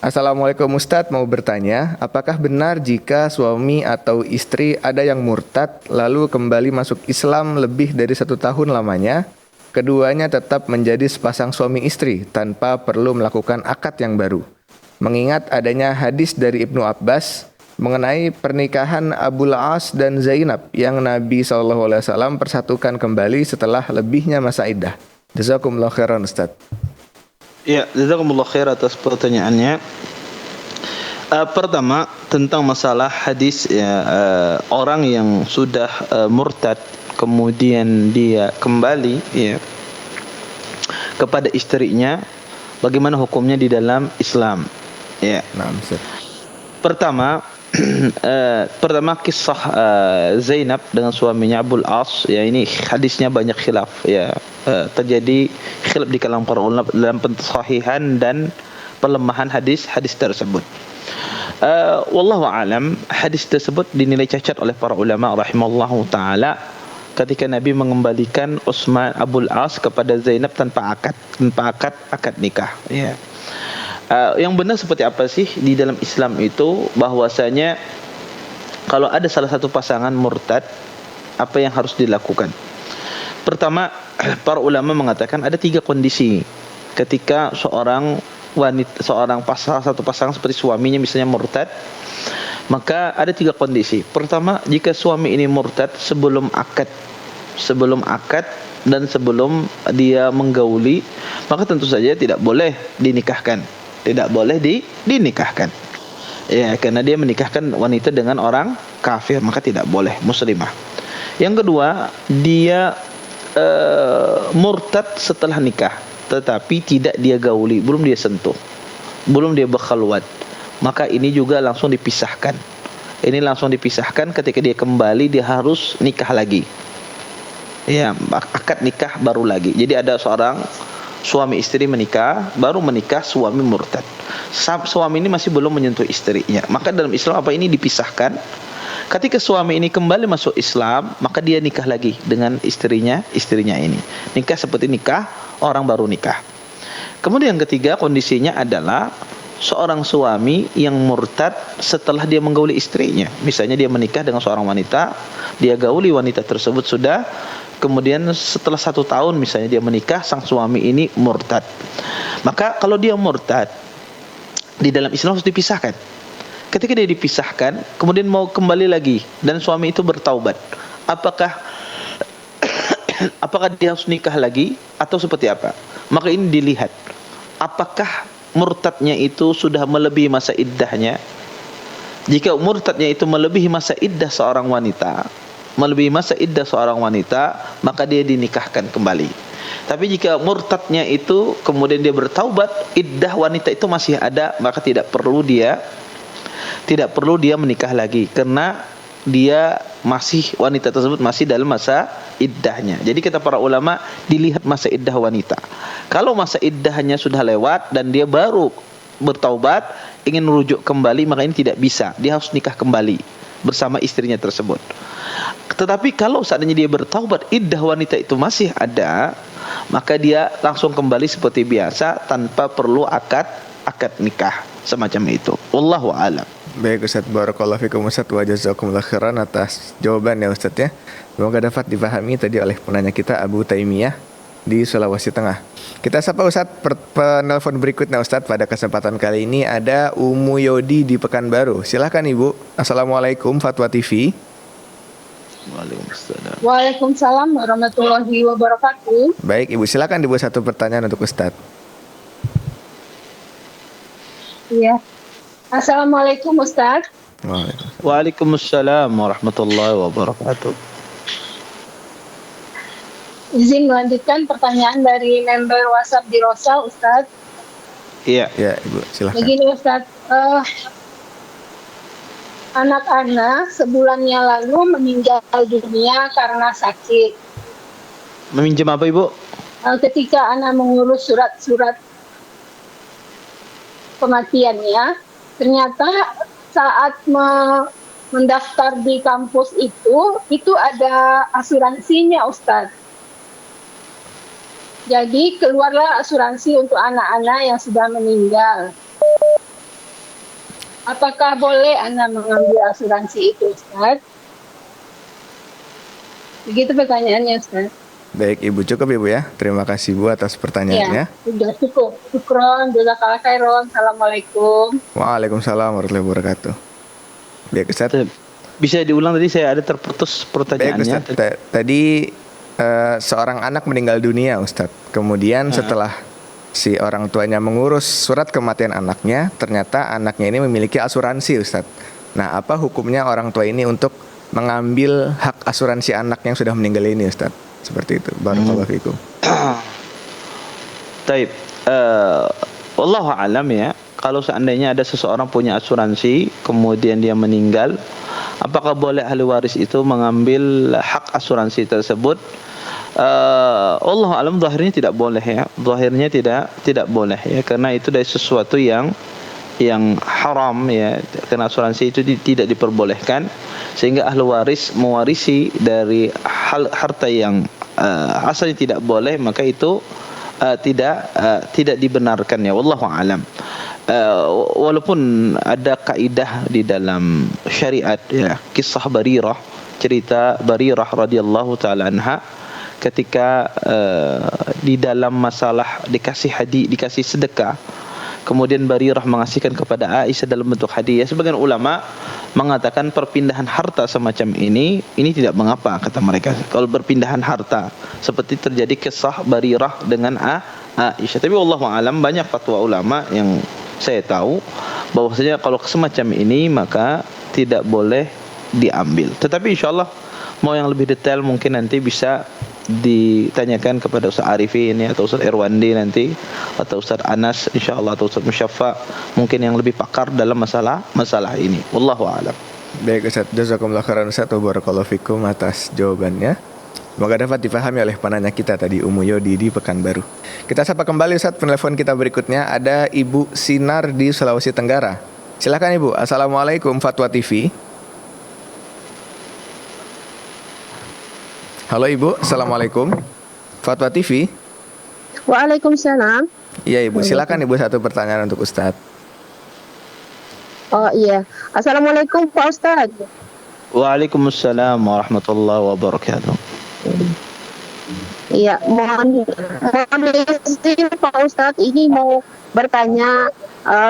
Assalamualaikum Ustadz, mau bertanya, apakah benar jika suami atau istri ada yang murtad lalu kembali masuk Islam lebih dari 1 tahun lamanya, keduanya tetap menjadi sepasang suami istri tanpa perlu melakukan akad yang baru? Mengingat adanya hadis dari Ibnu Abbas mengenai pernikahan Abul As dan Zainab yang Nabi SAW persatukan kembali setelah lebihnya masa iddah. Jazakumullah khairan Ustaz. Ya, jazakumullah khair atas pertanyaannya. Pertama tentang masalah hadis ya, orang yang sudah murtad kemudian dia kembali ya kepada istrinya, bagaimana hukumnya di dalam Islam? Ya. Nah, Ustaz. Pertama kisah Zainab dengan suaminya Abul As ya, ini hadisnya banyak khilaf ya, terjadi khilaf di kalangan para ulama dalam pensahihan dan pelemahan hadis tersebut. Wallahu alam, hadis tersebut dinilai cacat oleh para ulama rahimallahu taala ketika Nabi mengembalikan Utsman Abul As kepada Zainab tanpa akad nikah ya. Yang benar seperti apa sih di dalam Islam itu, bahwasanya kalau ada salah satu pasangan murtad, apa yang harus dilakukan? Pertama, para ulama mengatakan ada 3 kondisi ketika seorang wanita, salah satu pasangan seperti suaminya misalnya murtad, maka ada 3 kondisi. Pertama, jika suami ini murtad sebelum akad dan sebelum dia menggauli, maka tentu saja tidak boleh dinikahkan. Ya, karena dia menikahkan wanita dengan orang kafir, maka tidak boleh, muslimah. Yang kedua, dia murtad setelah nikah, tetapi tidak dia gauli, belum dia sentuh, belum dia berkhalwat, maka ini juga langsung dipisahkan. Ketika dia kembali, dia harus nikah lagi. Ya, akad nikah baru lagi. Jadi ada seorang suami istri menikah, baru menikah suami murtad. Suami ini masih belum menyentuh istrinya. Maka dalam Islam apa ini dipisahkan. Ketika suami ini kembali masuk Islam, maka dia nikah lagi dengan istrinya ini. Nikah seperti nikah orang baru nikah. Kemudian yang ketiga kondisinya adalah seorang suami yang murtad setelah dia menggauli istrinya. Misalnya dia menikah dengan seorang wanita, dia gauli wanita tersebut sudah, kemudian setelah 1 tahun misalnya dia menikah, sang suami ini murtad. Maka kalau dia murtad, di dalam Islam harus dipisahkan. Ketika dia dipisahkan, kemudian mau kembali lagi dan suami itu bertaubat, apakah dia harus nikah lagi atau seperti apa? Maka ini dilihat, apakah murtadnya itu sudah melebihi masa iddahnya. Jika murtadnya itu melebihi masa iddah seorang wanita, maka dia dinikahkan kembali. Tapi jika murtadnya itu kemudian dia bertaubat, iddah wanita itu masih ada, maka tidak perlu dia menikah lagi, karena wanita tersebut masih dalam masa iddahnya. Jadi kata para ulama, dilihat masa iddah wanita. Kalau masa iddahnya sudah lewat dan dia baru bertaubat, ingin merujuk kembali, maka ini tidak bisa. Dia harus nikah kembali bersama istrinya tersebut. Tetapi kalau seandainya dia bertaubat, iddah wanita itu masih ada, maka dia langsung kembali seperti biasa tanpa perlu akad nikah semacam itu. Wallahu a'lam. Baik Ustaz, barakallahu fikum Ustaz, wa jazakumullah khairan atas jawabannya Ustaz ya. Semoga dapat dipahami tadi oleh penanya kita Abu Taimiyah di Sulawesi Tengah. Kita sapa Ustaz penelpon berikutnya Ustaz. Pada kesempatan kali ini ada Umu Yodi di Pekanbaru. Silahkan Ibu. Assalamualaikum Fatwa TV. Waalaikumsalam. Waalaikumsalam warahmatullahi wabarakatuh. Baik, Ibu silakan dibuat satu pertanyaan untuk Ustadz. Iya. Assalamualaikum Ustaz. Waalaikumsalam. Waalaikumsalam warahmatullahi wabarakatuh. Izin melanjutkan pertanyaan dari member WhatsApp di Rosa, Ustaz. Iya. Ya, Ibu silakan. Begini Ustaz, anak Ana sebulannya lalu meninggal dunia karena sakit. Meminjam apa Ibu? Ketika Ana mengurus surat-surat kematiannya, ternyata saat mendaftar di kampus itu ada asuransinya Ustaz. Jadi keluarlah asuransi untuk anak-anak yang sudah meninggal. Apakah boleh Ana mengambil asuransi itu, Ustaz? Begitu pertanyaannya, Ustaz. Baik, Ibu cukup Ibu ya. Terima kasih Bu atas pertanyaannya. Ya, sudah cukup. Syukron, jazakallah khairan. Assalamualaikum. Waalaikumsalam warahmatullahi wabarakatuh. Baik Ustaz. Bisa diulang tadi, saya ada terputus Baik pertanyaannya. Ustaz. Tadi seorang anak meninggal dunia Ustaz. Kemudian setelah si orang tuanya mengurus surat kematian anaknya, ternyata anaknya ini memiliki asuransi Ustaz. Nah, apa hukumnya orang tua ini untuk mengambil hak asuransi anak yang sudah meninggal ini Ustaz? Seperti itu. Barakallahu fikum. Taib. Wallahu alam ya. Kalau seandainya ada seseorang punya asuransi kemudian dia meninggal, apakah boleh ahli waris itu mengambil hak asuransi tersebut? Allah alam zahirnya tidak boleh ya. Zahirnya tidak boleh ya, karena itu dari sesuatu yang haram ya, karena asuransi itu tidak diperbolehkan, sehingga ahli waris mewarisi dari harta yang asalnya tidak boleh, maka itu tidak dibenarkan ya, wallahu alam. Walaupun ada kaidah di dalam syariat ya, kisah Barirah, cerita Barirah radhiyallahu taala anha ketika di dalam masalah dikasih sedekah, kemudian Barirah mengasihkan kepada Aisyah dalam bentuk hadiah. Sebagian ulama mengatakan perpindahan harta semacam ini tidak mengapa, kata mereka. Kalau berpindahan harta seperti terjadi kisah Barirah dengan Aisyah. Tapi wallahu alam, banyak fatwa ulama yang saya tahu bahwasanya kalau semacam ini maka tidak boleh diambil. Tetapi insyaallah mau yang lebih detail mungkin nanti bisa ditanyakan kepada Ustaz Arifin ya, atau Ustaz Irwandi nanti, atau Ustaz Anas insyaallah, atau Ustaz Musyaffa, mungkin yang lebih pakar dalam masalah ini. Wallahu a'lam. Baik Ustaz, jazakumullah khairan Ustaz, wa barakallahu fikum atas jawabannya. Semoga dapat dipahami oleh penanya kita tadi, Umu Yodi di Pekanbaru. Kita sapa kembali Ustaz, penelpon kita berikutnya ada Ibu Sinar di Sulawesi Tenggara. Silakan Ibu. Assalamualaikum Fatwa TV. Halo Ibu, Assalamualaikum. Fatwa TV. Waalaikumsalam. Iya Ibu, silakan Ibu satu pertanyaan untuk Ustadz. Oh iya. Assalamualaikum Pak Ustadz. Waalaikumsalam warahmatullahi wabarakatuh. Iya, mohon izin Pak Ustadz, ini mau bertanya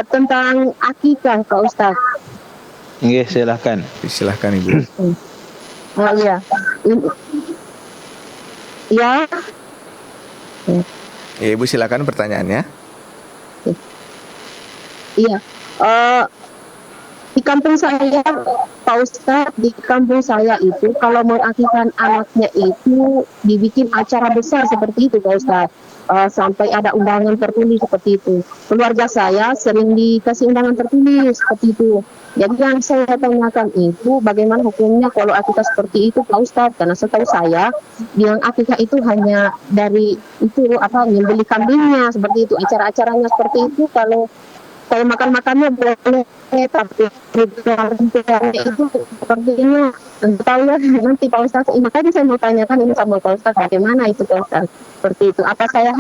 tentang akikah Pak Ustadz. Nggih, silakan. Silahkan Ibu. Oh iya. Ya. Ya Ibu silakan pertanyaannya. Iya. Di kampung saya Pak Ustadz, di kampung saya itu kalau mau akikah anaknya itu dibikin acara besar seperti itu Pak Ustadz. Sampai ada undangan tertulis seperti itu. Keluarga saya sering dikasih undangan tertulis seperti itu. Jadi yang saya tanyakan itu bagaimana hukumnya kalau akikah seperti itu Pak Ustadz? Karena setahu saya bilang akikah itu hanya dari itu nyembelih kambingnya seperti itu. Acara-acaranya seperti itu, kalau makan-makannya boleh, tapi ritual-ritualnya itu sepertinya tahu ya nanti Pak Ustadz. Makanya saya mau tanyakan ini sama Pak Ustadz, bagaimana itu Pak Ustadz seperti itu. Apa saya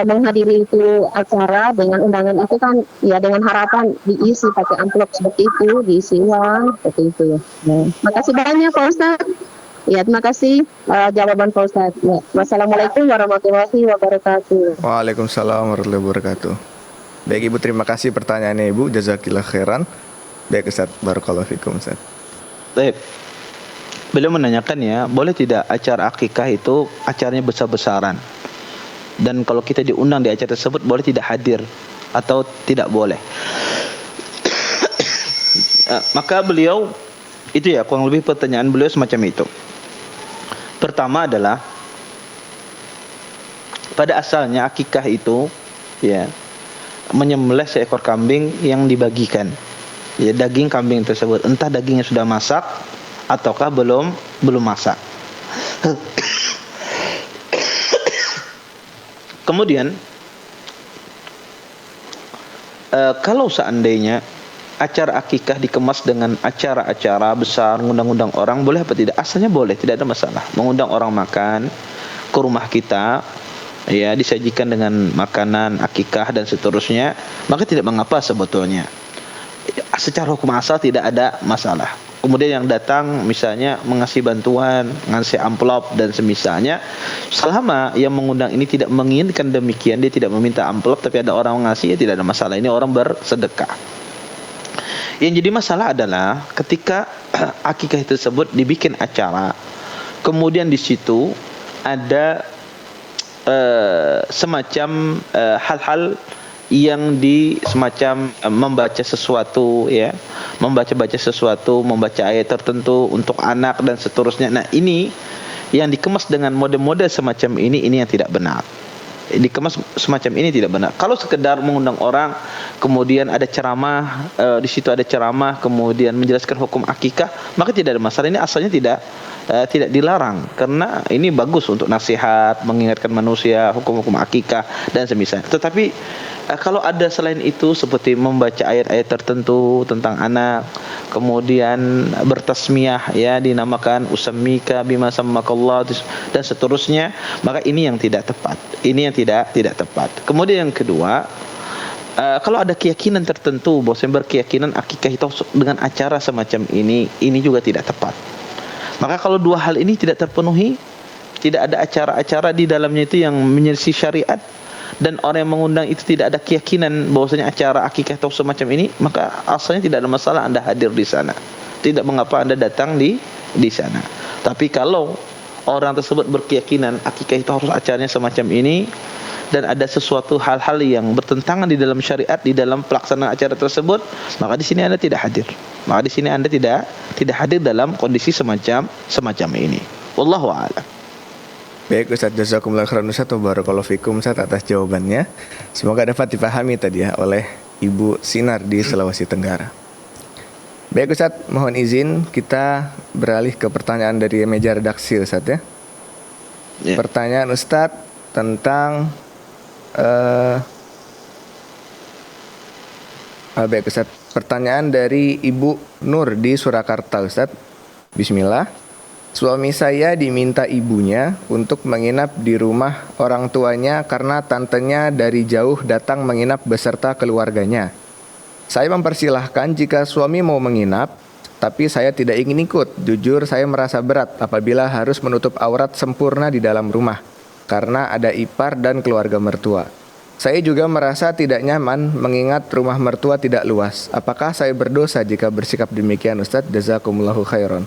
menghadiri itu acara dengan undangan itu kan ya, dengan harapan diisi pakai amplop seperti itu, diisi uang seperti itu ya. Makasih banyak Pak Ustadz. Ya, terima kasih jawaban Pak Ustadz. Ya. Wassalamualaikum warahmatullahi wabarakatuh. Waalaikumsalam warahmatullahi wabarakatuh. Baik Ibu, terima kasih pertanyaannya Ibu, jazakillah khairan. Baik Ustaz, barakallahu fikum Ustaz. Baik. beliau menanyakan ya, boleh tidak acara akikah itu acaranya besar-besaran? Dan kalau kita diundang di acara tersebut, boleh tidak hadir atau tidak boleh? Maka beliau, itu ya kurang lebih pertanyaan beliau semacam itu. Pertama adalah, pada asalnya akikah itu ya menyembelih seekor kambing yang dibagikan. Ya, daging kambing tersebut entah dagingnya sudah masak ataukah belum masak. Kemudian kalau seandainya acara akikah dikemas dengan acara-acara besar, ngundang-undang orang, boleh apa tidak? Asalnya boleh, tidak ada masalah. Mengundang orang makan ke rumah kita, ya, disajikan dengan makanan akikah dan seterusnya, maka tidak mengapa sebetulnya. Secara hukum asal tidak ada masalah. Kemudian yang datang misalnya mengasih bantuan, ngasih amplop dan semisalnya, selama yang mengundang ini tidak menginginkan demikian, dia tidak meminta amplop tapi ada orang mengasih, ya tidak ada masalah. Ini orang bersedekah. Yang jadi masalah adalah ketika akikah tersebut dibikin acara, kemudian di situ ada semacam hal-hal yang semacam membaca sesuatu, ya, membaca sesuatu, membaca ayat tertentu untuk anak dan seterusnya. Nah, ini yang dikemas dengan mode-mode semacam ini yang tidak benar. Dikemas semacam ini tidak benar. Kalau sekedar mengundang orang, kemudian ada ceramah, di situ ada ceramah, kemudian menjelaskan hukum akikah, maka tidak ada masalah. Ini asalnya tidak dilarang, karena ini bagus untuk nasihat, mengingatkan manusia hukum-hukum akikah dan semisal. Tetapi kalau ada selain itu seperti membaca ayat-ayat tertentu tentang anak, kemudian bertasmiyah, ya, dinamakan usammika bima sammakallah dan seterusnya, maka ini yang tidak tepat. Ini yang tidak tepat. Kemudian yang kedua, kalau ada keyakinan tertentu, bahwa berkeyakinan akikah itu dengan acara semacam ini juga tidak tepat. Maka kalau dua hal ini tidak terpenuhi, tidak ada acara-acara di dalamnya itu yang menyelisih syariat, dan orang yang mengundang itu tidak ada keyakinan bahwasanya acara akikah atau semacam ini, maka asalnya tidak ada masalah Anda hadir di sana. Tidak mengapa Anda datang di sana. Tapi kalau orang tersebut berkeyakinan akikah itu harus acaranya semacam ini, dan ada sesuatu hal-hal yang bertentangan di dalam syariat, di dalam pelaksanaan acara tersebut, maka di sini Anda tidak hadir. Maka di sini Anda tidak hadir dalam kondisi semacam ini. Wallahu a'lam. Baik Ustaz, jazakumullah khairan Ustaz, wa barakallahu fikum Ustaz atas jawabannya. Semoga dapat dipahami tadi ya oleh Ibu Sinar di Sulawesi Tenggara. Baik Ustaz, mohon izin kita beralih ke pertanyaan dari meja redaksi Ustaz ya. Pertanyaan Ustaz tentang baik Ustaz, pertanyaan dari Ibu Nur di Surakarta Ustaz. Bismillah. Suami saya diminta ibunya untuk menginap di rumah orang tuanya karena tantenya dari jauh datang menginap beserta keluarganya. Saya mempersilahkan jika suami mau menginap, tapi saya tidak ingin ikut. Jujur saya merasa berat apabila harus menutup aurat sempurna di dalam rumah karena ada ipar dan keluarga mertua. Saya juga merasa tidak nyaman mengingat rumah mertua tidak luas. Apakah saya berdosa jika bersikap demikian Ustaz? Jazakumullahu khairan.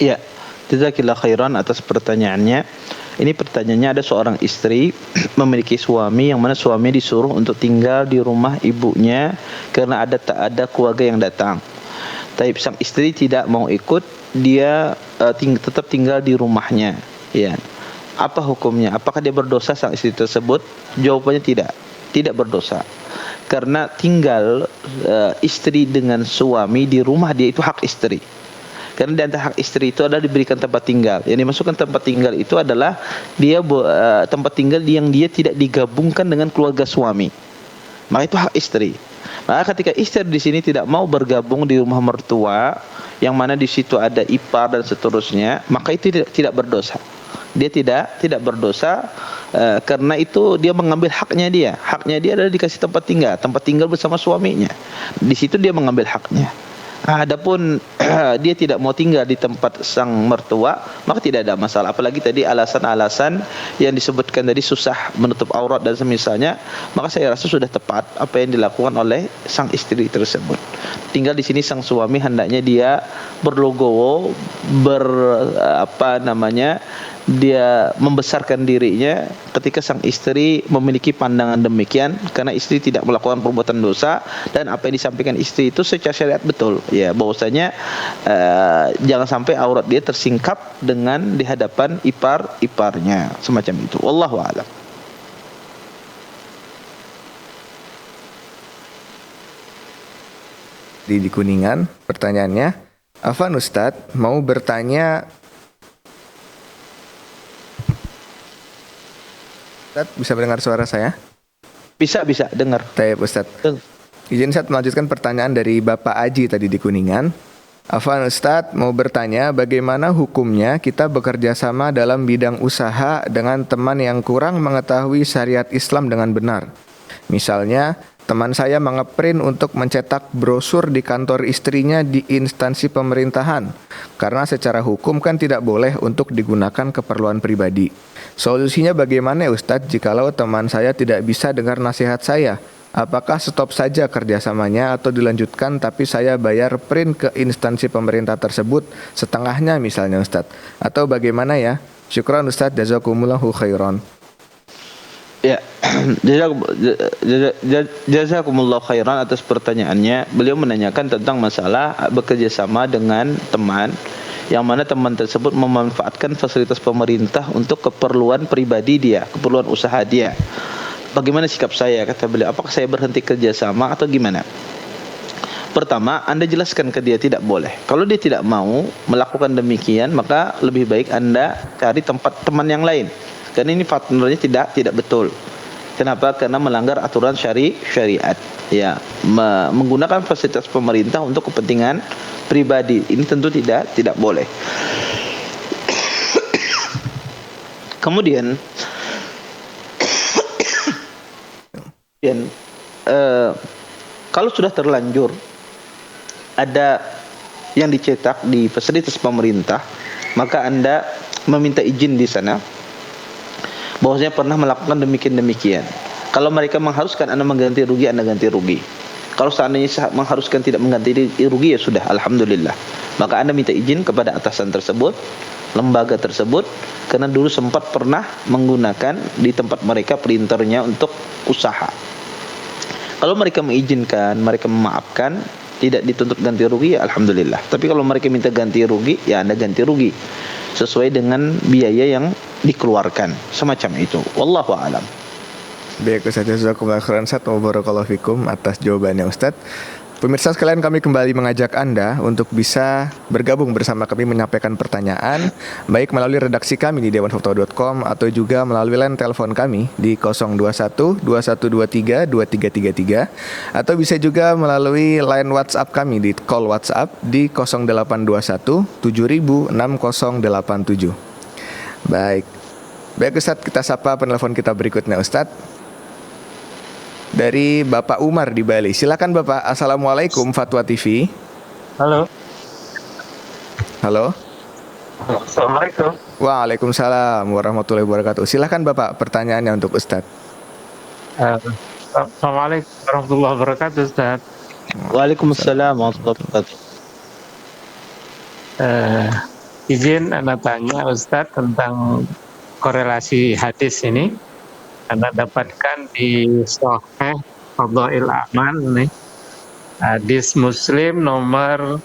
Ya, jazakillah khairan atas pertanyaannya. Ini pertanyaannya, ada seorang istri memiliki suami yang mana suami disuruh untuk tinggal di rumah ibunya karena tak ada keluarga yang datang. Tapi sang istri tidak mau ikut, dia tetap tinggal di rumahnya. Ya. Apa hukumnya? Apakah dia berdosa sang istri tersebut? Jawabannya tidak berdosa. Karena tinggal istri dengan suami di rumah dia itu hak istri. Karena di antara hak istri itu adalah diberikan tempat tinggal. Yang dimasukkan tempat tinggal itu adalah dia tempat tinggal yang dia tidak digabungkan dengan keluarga suami. Maka itu hak istri. Maka ketika istri di sini tidak mau bergabung di rumah mertua, yang mana di situ ada ipar dan seterusnya, maka itu tidak berdosa. Dia tidak berdosa karena itu dia mengambil haknya dia. Haknya dia adalah dikasih tempat tinggal bersama suaminya. Di situ dia mengambil haknya. Adapun dia tidak mau tinggal di tempat sang mertua, maka tidak ada masalah. Apalagi tadi alasan-alasan yang disebutkan tadi susah menutup aurat dan semisalnya, maka saya rasa sudah tepat apa yang dilakukan oleh sang istri tersebut. Tinggal di sini sang suami hendaknya dia berlogowo, dia membesarkan dirinya ketika sang istri memiliki pandangan demikian, karena istri tidak melakukan perbuatan dosa dan apa yang disampaikan istri itu secara syariat betul ya, bahwasanya jangan sampai aurat dia tersingkap dengan di hadapan ipar-iparnya semacam itu. Wallahu a'lam. Di Kuningan pertanyaannya, Afan Ustadz mau bertanya. Ustadz, bisa mendengar suara saya? Bisa dengar. Baik Ustadz. Izin Ustadz melanjutkan pertanyaan dari Bapak Aji tadi di Kuningan. Afan Ustadz mau bertanya, bagaimana hukumnya kita bekerja sama dalam bidang usaha dengan teman yang kurang mengetahui syariat Islam dengan benar? Misalnya, teman saya mengeprint untuk mencetak brosur di kantor istrinya di instansi pemerintahan, karena secara hukum kan tidak boleh untuk digunakan keperluan pribadi. Solusinya bagaimana ya Ustadz jikalau teman saya tidak bisa dengar nasihat saya? Apakah stop saja kerjasamanya atau dilanjutkan tapi saya bayar print ke instansi pemerintah tersebut setengahnya misalnya Ustadz? Atau bagaimana ya? Syukran Ustadz, jazakumullahu khairan. Ya, jazakumullah khairan atas pertanyaannya. Beliau menanyakan tentang masalah bekerja sama dengan teman yang mana teman tersebut memanfaatkan fasilitas pemerintah untuk keperluan pribadi dia, keperluan usaha dia. Bagaimana sikap saya? Kata beliau, apakah saya berhenti kerjasama atau gimana? Pertama, Anda jelaskan ke dia tidak boleh. Kalau dia tidak mau melakukan demikian, maka lebih baik Anda cari tempat teman yang lain. Karena ini partnernya tidak betul. Kenapa? Karena melanggar aturan syariat. Ya, menggunakan fasilitas pemerintah untuk kepentingan pribadi. Ini tentu tidak boleh. Kemudian kalau sudah terlanjur ada yang dicetak di fasilitas pemerintah, maka Anda meminta izin di sana bahwasanya pernah melakukan demikian. Kalau mereka mengharuskan Anda mengganti rugi, Anda ganti rugi. Kalau seandainya mengharuskan tidak mengganti rugi, ya sudah, alhamdulillah. Maka Anda minta izin kepada atasan tersebut, lembaga tersebut, karena dulu sempat pernah menggunakan di tempat mereka printernya untuk usaha. Kalau mereka mengizinkan, mereka memaafkan, tidak dituntut ganti rugi, ya alhamdulillah. Tapi kalau mereka minta ganti rugi, ya Anda ganti rugi sesuai dengan biaya yang dikeluarkan, semacam itu. Wallahu a'lam. Baik Ustaz, jazakumullahu khairan wa barakallahu fikum atas jawabannya Ustaz. Pemirsa sekalian, kami kembali mengajak Anda untuk bisa bergabung bersama kami menyampaikan pertanyaan, baik melalui redaksi kami di dewanfakta.com atau juga melalui line telepon kami di 021 2123 2333, atau bisa juga melalui line WhatsApp kami di call WhatsApp di 0821 7000 6087. Baik Ustaz, kita sapa penelpon kita berikutnya Ustaz. Dari Bapak Umar di Bali. Silakan Bapak. Assalamualaikum Fatwa TV. Halo. Assalamualaikum. Waalaikumsalam warahmatullahi wabarakatuh. Silakan Bapak, pertanyaannya untuk Ustadz. Assalamualaikum warahmatullahi wabarakatuh Ustaz. Waalaikumsalam warahmatullahi wabarakatuh. Izin Anda tanya Ustaz tentang korelasi hadis ini. Anda dapatkan di Sahih Fadhail A'mal nih, hadis Muslim nomor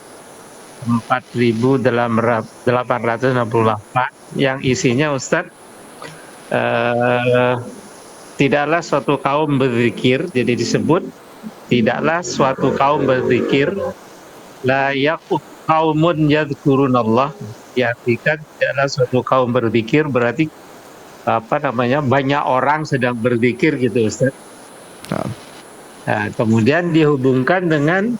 4868 yang isinya Ustaz, tidaklah suatu kaum berzikir, jadi disebut tidaklah suatu kaum berzikir, la yaqut qaumun yadhkurunallah, diartikan tidaklah suatu kaum berzikir berarti banyak orang sedang berzikir gitu Ustaz. Nah, kemudian dihubungkan dengan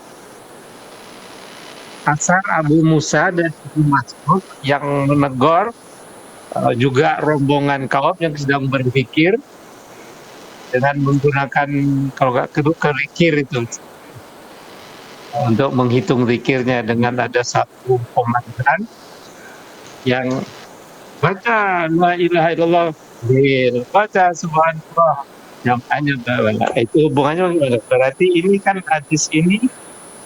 asar Abu Musa dan Abu Mas'ud yang menegur juga rombongan kaum yang sedang berzikir dengan menggunakan kalau nggak kerikir itu. untuk menghitung zikirnya dengan ada satu komandan yang baca la ilaha illallah, baca subhanallah, yang hanya itu hubungannya bagaimana? Berarti ini kan hadis ini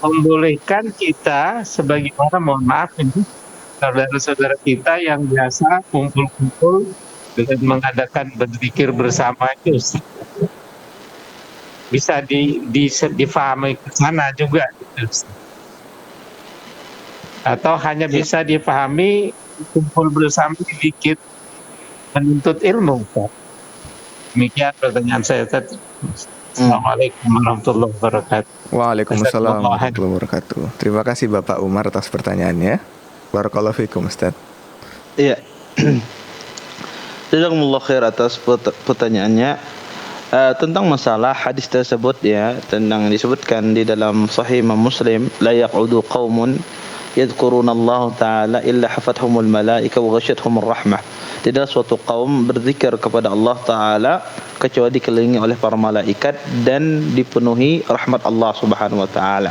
membolehkan kita sebagai orang, mohon maaf ini saudara-saudara kita yang biasa kumpul-kumpul dengan mengadakan berzikir bersama itu bisa difahami ke sana juga gitu. Atau hanya bisa dipahami kumpul bersama sedikit menuntut ilmu. Demikian pertanyaan saya tadi. Assalamualaikum warahmatullahi wabarakatuh. Waalaikumsalam warahmatullahi wabarakatuh. Terima kasih Bapak Umar atas pertanyaannya. Barakallahu fikum Ustaz. Iya. Jazakumullah khair atas pertanyaannya. Tentang masalah hadis tersebut ya, tentang disebutkan di dalam Sahih Imam Muslim, la yaqudu qaumun yadhkuruna Allah taala illa hafathumul malaika wa ghashiyatuhumur rahmah. Tidak suatu kaum berzikir kepada Allah taala kecuali dikelilingi oleh para malaikat dan dipenuhi rahmat Allah Subhanahu wa taala.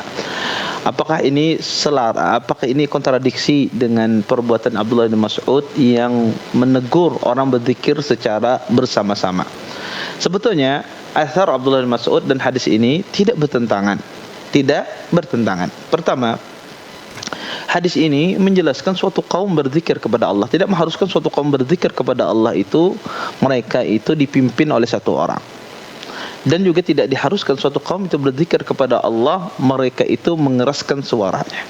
Apakah ini selara? Apakah ini kontradiksi dengan perbuatan Abdullah bin Mas'ud yang menegur orang berzikir secara bersama-sama? Sebetulnya athar Abdullah bin Mas'ud dan hadis ini tidak bertentangan. Tidak bertentangan. Pertama, hadis ini menjelaskan suatu kaum berzikir kepada Allah. Tidak mengharuskan suatu kaum berzikir kepada Allah itu mereka itu dipimpin oleh satu orang. Dan juga tidak diharuskan suatu kaum itu berzikir kepada Allah mereka itu mengeraskan suaranya.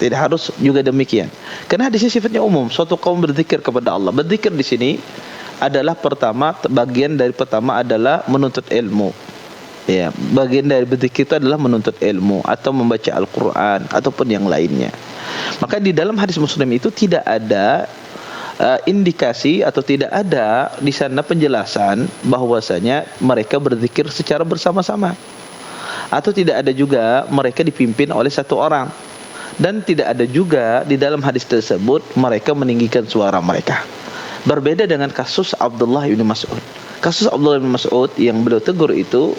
Tidak harus juga demikian. Karena hadis ini sifatnya umum. Suatu kaum berzikir kepada Allah. Berzikir di sini adalah bagian dari pertama adalah menuntut ilmu. Ya, bagian dari berzikir itu adalah menuntut ilmu atau membaca Al-Quran ataupun yang lainnya. Maka di dalam hadis Muslim itu tidak ada indikasi atau tidak ada di sana penjelasan bahwasanya mereka berzikir secara bersama-sama, atau tidak ada juga mereka dipimpin oleh satu orang, dan tidak ada juga di dalam hadis tersebut mereka meninggikan suara mereka. Berbeda dengan kasus Abdullah bin Mas'ud. Kasus Abdullah bin Mas'ud yang beliau tegur itu,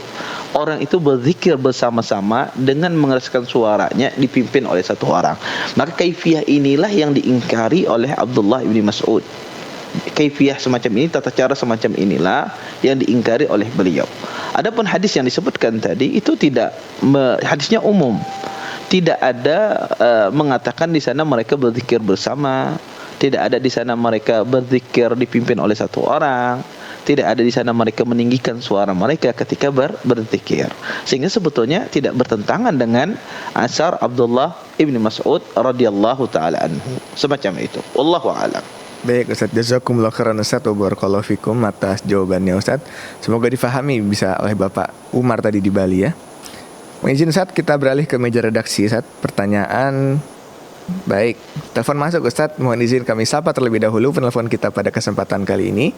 orang itu berzikir bersama-sama dengan mengeraskan suaranya dipimpin oleh satu orang. Maka kaifiyah inilah yang diingkari oleh Abdullah bin Mas'ud. Kaifiyah semacam ini, tata cara semacam inilah yang diingkari oleh beliau. Adapun hadis yang disebutkan tadi itu tidak, hadisnya umum. Tidak ada mengatakan di sana mereka berzikir bersama. Tidak ada di sana mereka berzikir dipimpin oleh satu orang. Tidak ada di sana mereka meninggikan suara mereka ketika berzikir. Sehingga sebetulnya tidak bertentangan dengan asar Abdullah ibn Mas'ud radhiyallahu taala anhu. Semacam itu. Wallahu a'lam. Baik Ustaz, jazakumullah khairan Ustaz wa barakallahu fikum atas jawabannya Ustaz. Semoga difahami bisa oleh Bapak Umar tadi di Bali ya. Izin Ustaz, kita beralih ke meja redaksi Ustaz. Pertanyaan. Baik, telepon masuk Ustaz. Mohon izin kami sapa terlebih dahulu penelpon kita pada kesempatan kali ini.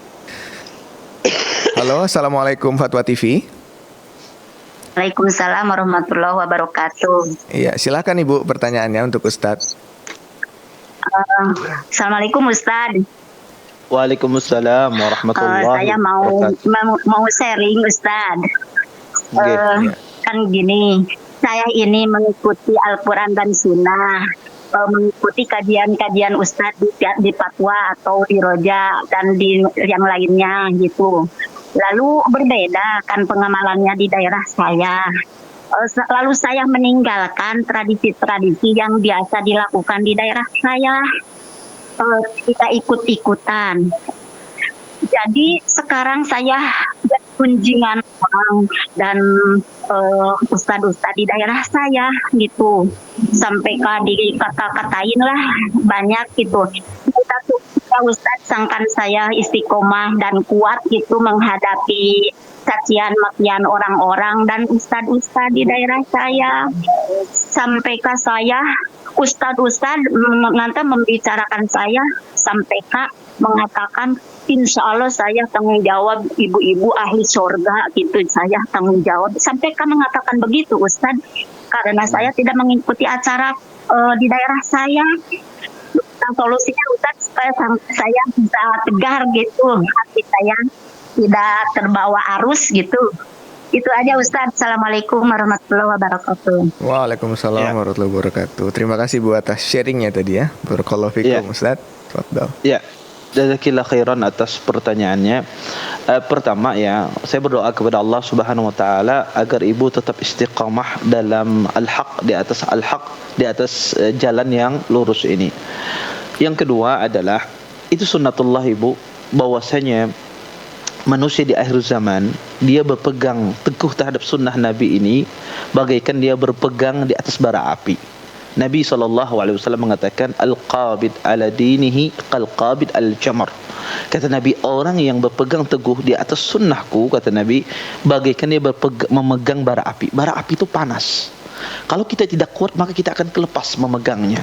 Halo, Assalamualaikum Fatwa TV. Waalaikumsalam warahmatullahi wabarakatuh. Iya, silakan Ibu pertanyaannya untuk Ustaz. Assalamualaikum Ustaz. Waalaikumsalam warahmatullahi Saya mau sharing Ustaz. Kan gini, saya ini mengikuti Al-Quran dan Sunnah, mengikuti kajian-kajian Ustadz di Fatwa atau di Roja dan di yang lainnya gitu. Lalu berbeda kan pengamalannya di daerah saya. Lalu saya meninggalkan tradisi-tradisi yang biasa dilakukan di daerah saya. Kita ikut-ikutan. Jadi sekarang saya kunjungan orang dan ustadz-ustadz di daerah saya gitu, sampai dikata-katain lah banyak gitu. Kita tuh ustadz sangkan saya istiqomah dan kuat gitu menghadapi cacian makian orang-orang dan ustadz-ustadz di daerah saya. Sampai ke saya ustadz-ustadz nanti membicarakan saya, sampai kak mengatakan insya Allah saya tanggung jawab, ibu-ibu ahli surga gitu, saya tanggung jawab. Sampai kan mengatakan begitu Ustadz, karena saya tidak mengikuti acara di daerah saya. Nah, solusinya Ustadz supaya saya bisa tegar gitu, hati saya tidak terbawa arus gitu. Itu aja Ustadz. Assalamualaikum warahmatullahi wabarakatuh. Waalaikumsalam warahmatullahi wabarakatuh. Terima kasih Bu atas sharingnya tadi ya. Barakallahu fikum Ustaz. Tafadhal. Ya, jazakillah khairan atas pertanyaannya. Pertama ya, saya berdoa kepada Allah Subhanahu wa taala agar ibu tetap istiqamah dalam al-haq, di atas jalan yang lurus ini. Yang kedua adalah itu sunnatullah ibu, bahwasanya manusia di akhir zaman dia berpegang teguh terhadap sunnah Nabi ini bagaikan dia berpegang di atas bara api. Nabi SAW mengatakan al-qabid ala dinihi qal-qabid al-jamar. Kata Nabi, orang yang berpegang teguh di atas sunnahku, kata Nabi, bagaikan dia memegang bara api. Bara api itu panas. Kalau kita tidak kuat maka kita akan kelepas memegangnya.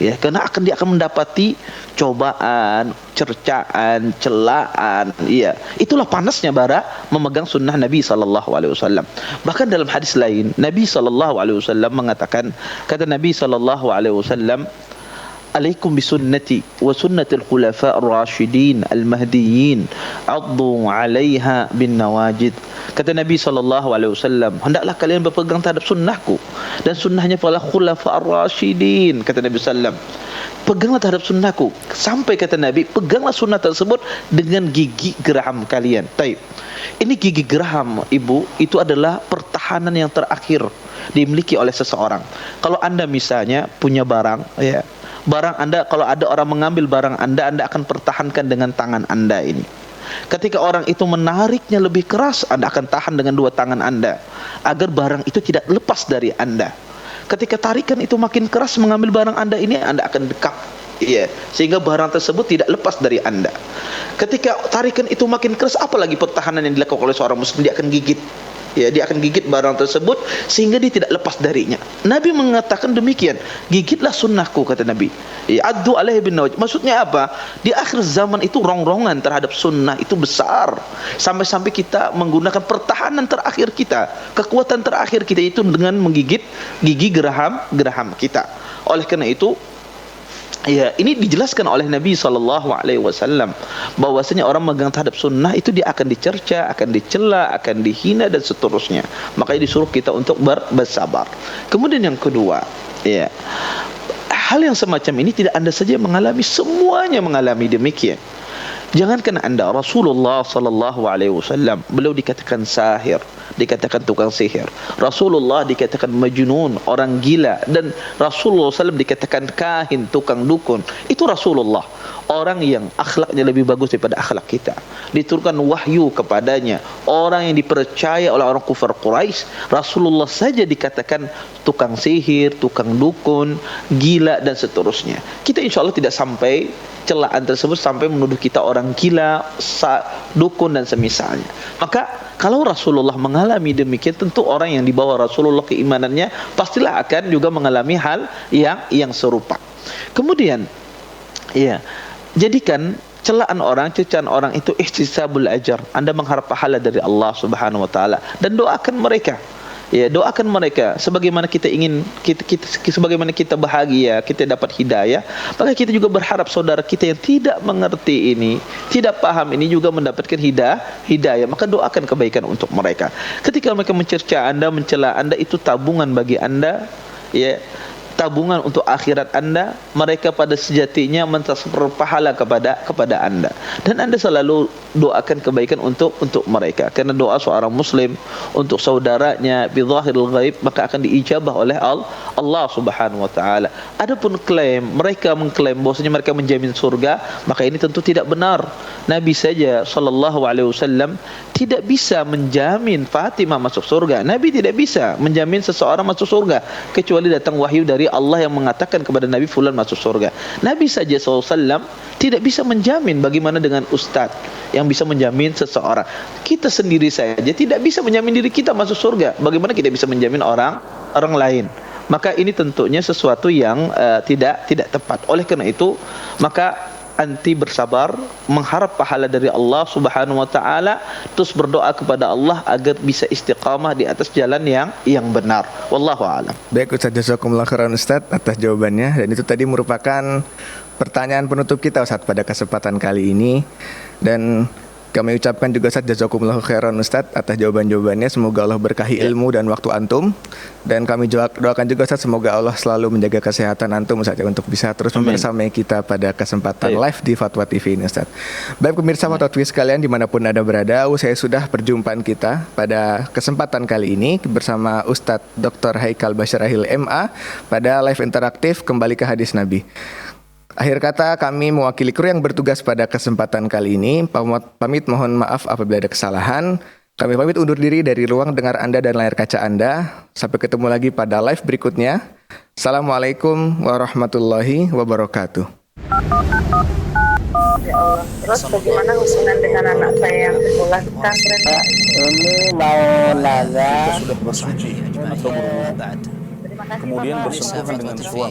Ya, karena dia akan mendapati cobaan, cercaan, celaan. Ya, itulah panasnya bara memegang sunnah Nabi SAW. Bahkan dalam hadis lain, Nabi SAW mengatakan, kata Nabi SAW, alaikum bisunnati wa sunnatil khulafa ar-rashidin al-mahdiyyin addu 'alaiha bin nawajid. Kata Nabi SAW, hendaklah kalian berpegang terhadap sunnahku dan sunnahnya para khulafa ar-rashidin. Kata Nabi SAW, peganglah terhadap sunnahku. Sampai kata Nabi, peganglah sunnah tersebut dengan gigi geraham kalian. Taib. Ini gigi geraham ibu, itu adalah pertahanan yang terakhir dimiliki oleh seseorang. Kalau anda misalnya punya barang, ya, barang anda, kalau ada orang mengambil barang anda akan pertahankan dengan tangan anda ini. Ketika orang itu menariknya lebih keras, anda akan tahan dengan dua tangan anda agar barang itu tidak lepas dari anda. Ketika tarikan itu makin keras mengambil barang anda ini, anda akan dekap, ya, sehingga barang tersebut tidak lepas dari anda. Ketika tarikan itu makin keras, apalagi pertahanan yang dilakukan oleh seorang muslim, dia akan gigit. Ya, dia akan gigit barang tersebut sehingga dia tidak lepas darinya. Nabi mengatakan demikian, gigitlah sunnahku, kata Nabi. Ya, addu alaihi bin nawajid. Maksudnya apa? Di akhir zaman itu rongrongan terhadap sunnah itu besar, sampai-sampai kita menggunakan pertahanan terakhir kita, kekuatan terakhir kita itu dengan menggigit gigi geraham kita. Oleh karena itu, ya, ini dijelaskan oleh Nabi SAW bahwasanya orang memegang terhadap sunnah itu dia akan dicerca, akan dicela, akan dihina dan seterusnya. Makanya disuruh kita untuk bersabar. Kemudian yang kedua, ya, hal yang semacam ini tidak anda saja mengalami, semuanya mengalami demikian. Jangankan anda, Rasulullah SAW, beliau dikatakan sahir, dikatakan tukang sihir. Rasulullah dikatakan majnun, orang gila, dan Rasulullah SAW dikatakan kahin, tukang dukun. Itu Rasulullah, orang yang akhlaknya lebih bagus daripada akhlak kita. Diturunkan wahyu kepadanya, orang yang dipercaya oleh orang kufar Quraisy. Rasulullah saja dikatakan tukang sihir, tukang dukun, gila dan seterusnya. Kita insya Allah tidak sampai celaan tersebut sampai menuduh kita orang gila, dukun dan semisalnya. Maka kalau Rasulullah mengalami demikian, tentu orang yang dibawa Rasulullah keimanannya pastilah akan juga mengalami hal yang serupa. Kemudian, ya, jadikan celaan orang, cercaan orang itu ihtisabul ajar. Anda mengharap pahala dari Allah Subhanahu wa taala dan doakan mereka. Ya, doakan mereka sebagaimana kita ingin sebagaimana kita bahagia, kita dapat hidayah, maka kita juga berharap saudara kita yang tidak mengerti ini, tidak paham ini juga mendapatkan hidayah, maka doakan kebaikan untuk mereka. Ketika mereka mencerca Anda, mencela Anda, itu tabungan bagi Anda, ya, tabungan untuk akhirat Anda. Mereka pada sejatinya mentransfer pahala kepada Anda, dan Anda selalu doakan kebaikan untuk mereka, karena doa seorang muslim untuk saudaranya bi zahiril ghaib maka akan diijabah oleh Allah Subhanahu wa taala. Adapun mereka mengklaim bahwasanya mereka menjamin surga, maka ini tentu tidak benar. Nabi saja sallallahu alaihi wasallam tidak bisa menjamin Fatimah masuk surga. Nabi tidak bisa menjamin seseorang masuk surga kecuali datang wahyu dari Allah yang mengatakan kepada Nabi fulan masuk surga. Nabi saja SAW tidak bisa menjamin, bagaimana dengan ustadz yang bisa menjamin seseorang. Kita sendiri saja tidak bisa menjamin diri kita masuk surga, bagaimana kita bisa menjamin orang lain. Maka ini tentunya sesuatu yang tidak tepat. Oleh karena itu, maka anti bersabar, mengharap pahala dari Allah Subhanahu wa taala, terus berdoa kepada Allah agar bisa istiqamah di atas jalan yang benar. Wallahu a'lam. Baik Ustaz, jazakumullah khairan Ustaz atas jawabannya, dan itu tadi merupakan pertanyaan penutup kita Ustaz pada kesempatan kali ini. Dan Kami ucapkan juga Ustaz jazakumullahu khairan Ustaz atas jawaban-jawabannya. Semoga Allah berkahi ilmu dan waktu antum. Dan kami doakan juga Ustaz semoga Allah selalu menjaga kesehatan antum Ustaz untuk bisa terus membersamai kita pada kesempatan live di Fatwa TV ini Ustaz. Baik pemirsa Fatwa TV sekalian dimanapun Anda berada, saya sudah perjumpaan kita pada kesempatan kali ini bersama Ustaz Dr. Haikal Basyarahil MA pada live interaktif Kembali ke Hadis Nabi. Akhir kata kami mewakili kru yang bertugas pada kesempatan kali ini pamit mohon maaf apabila ada kesalahan. Kami pamit undur diri dari ruang dengar Anda dan layar kaca Anda. Sampai ketemu lagi pada live berikutnya. Assalamualaikum warahmatullahi wabarakatuh. Ya Allah. Terus bagaimana hubungan dengan anak saya yang sekolah di pesantren? Ini mau nanya Sudah bersuci atau berwudu. Terima kasih Kemudian Bapak. bersentuhan dengan suami.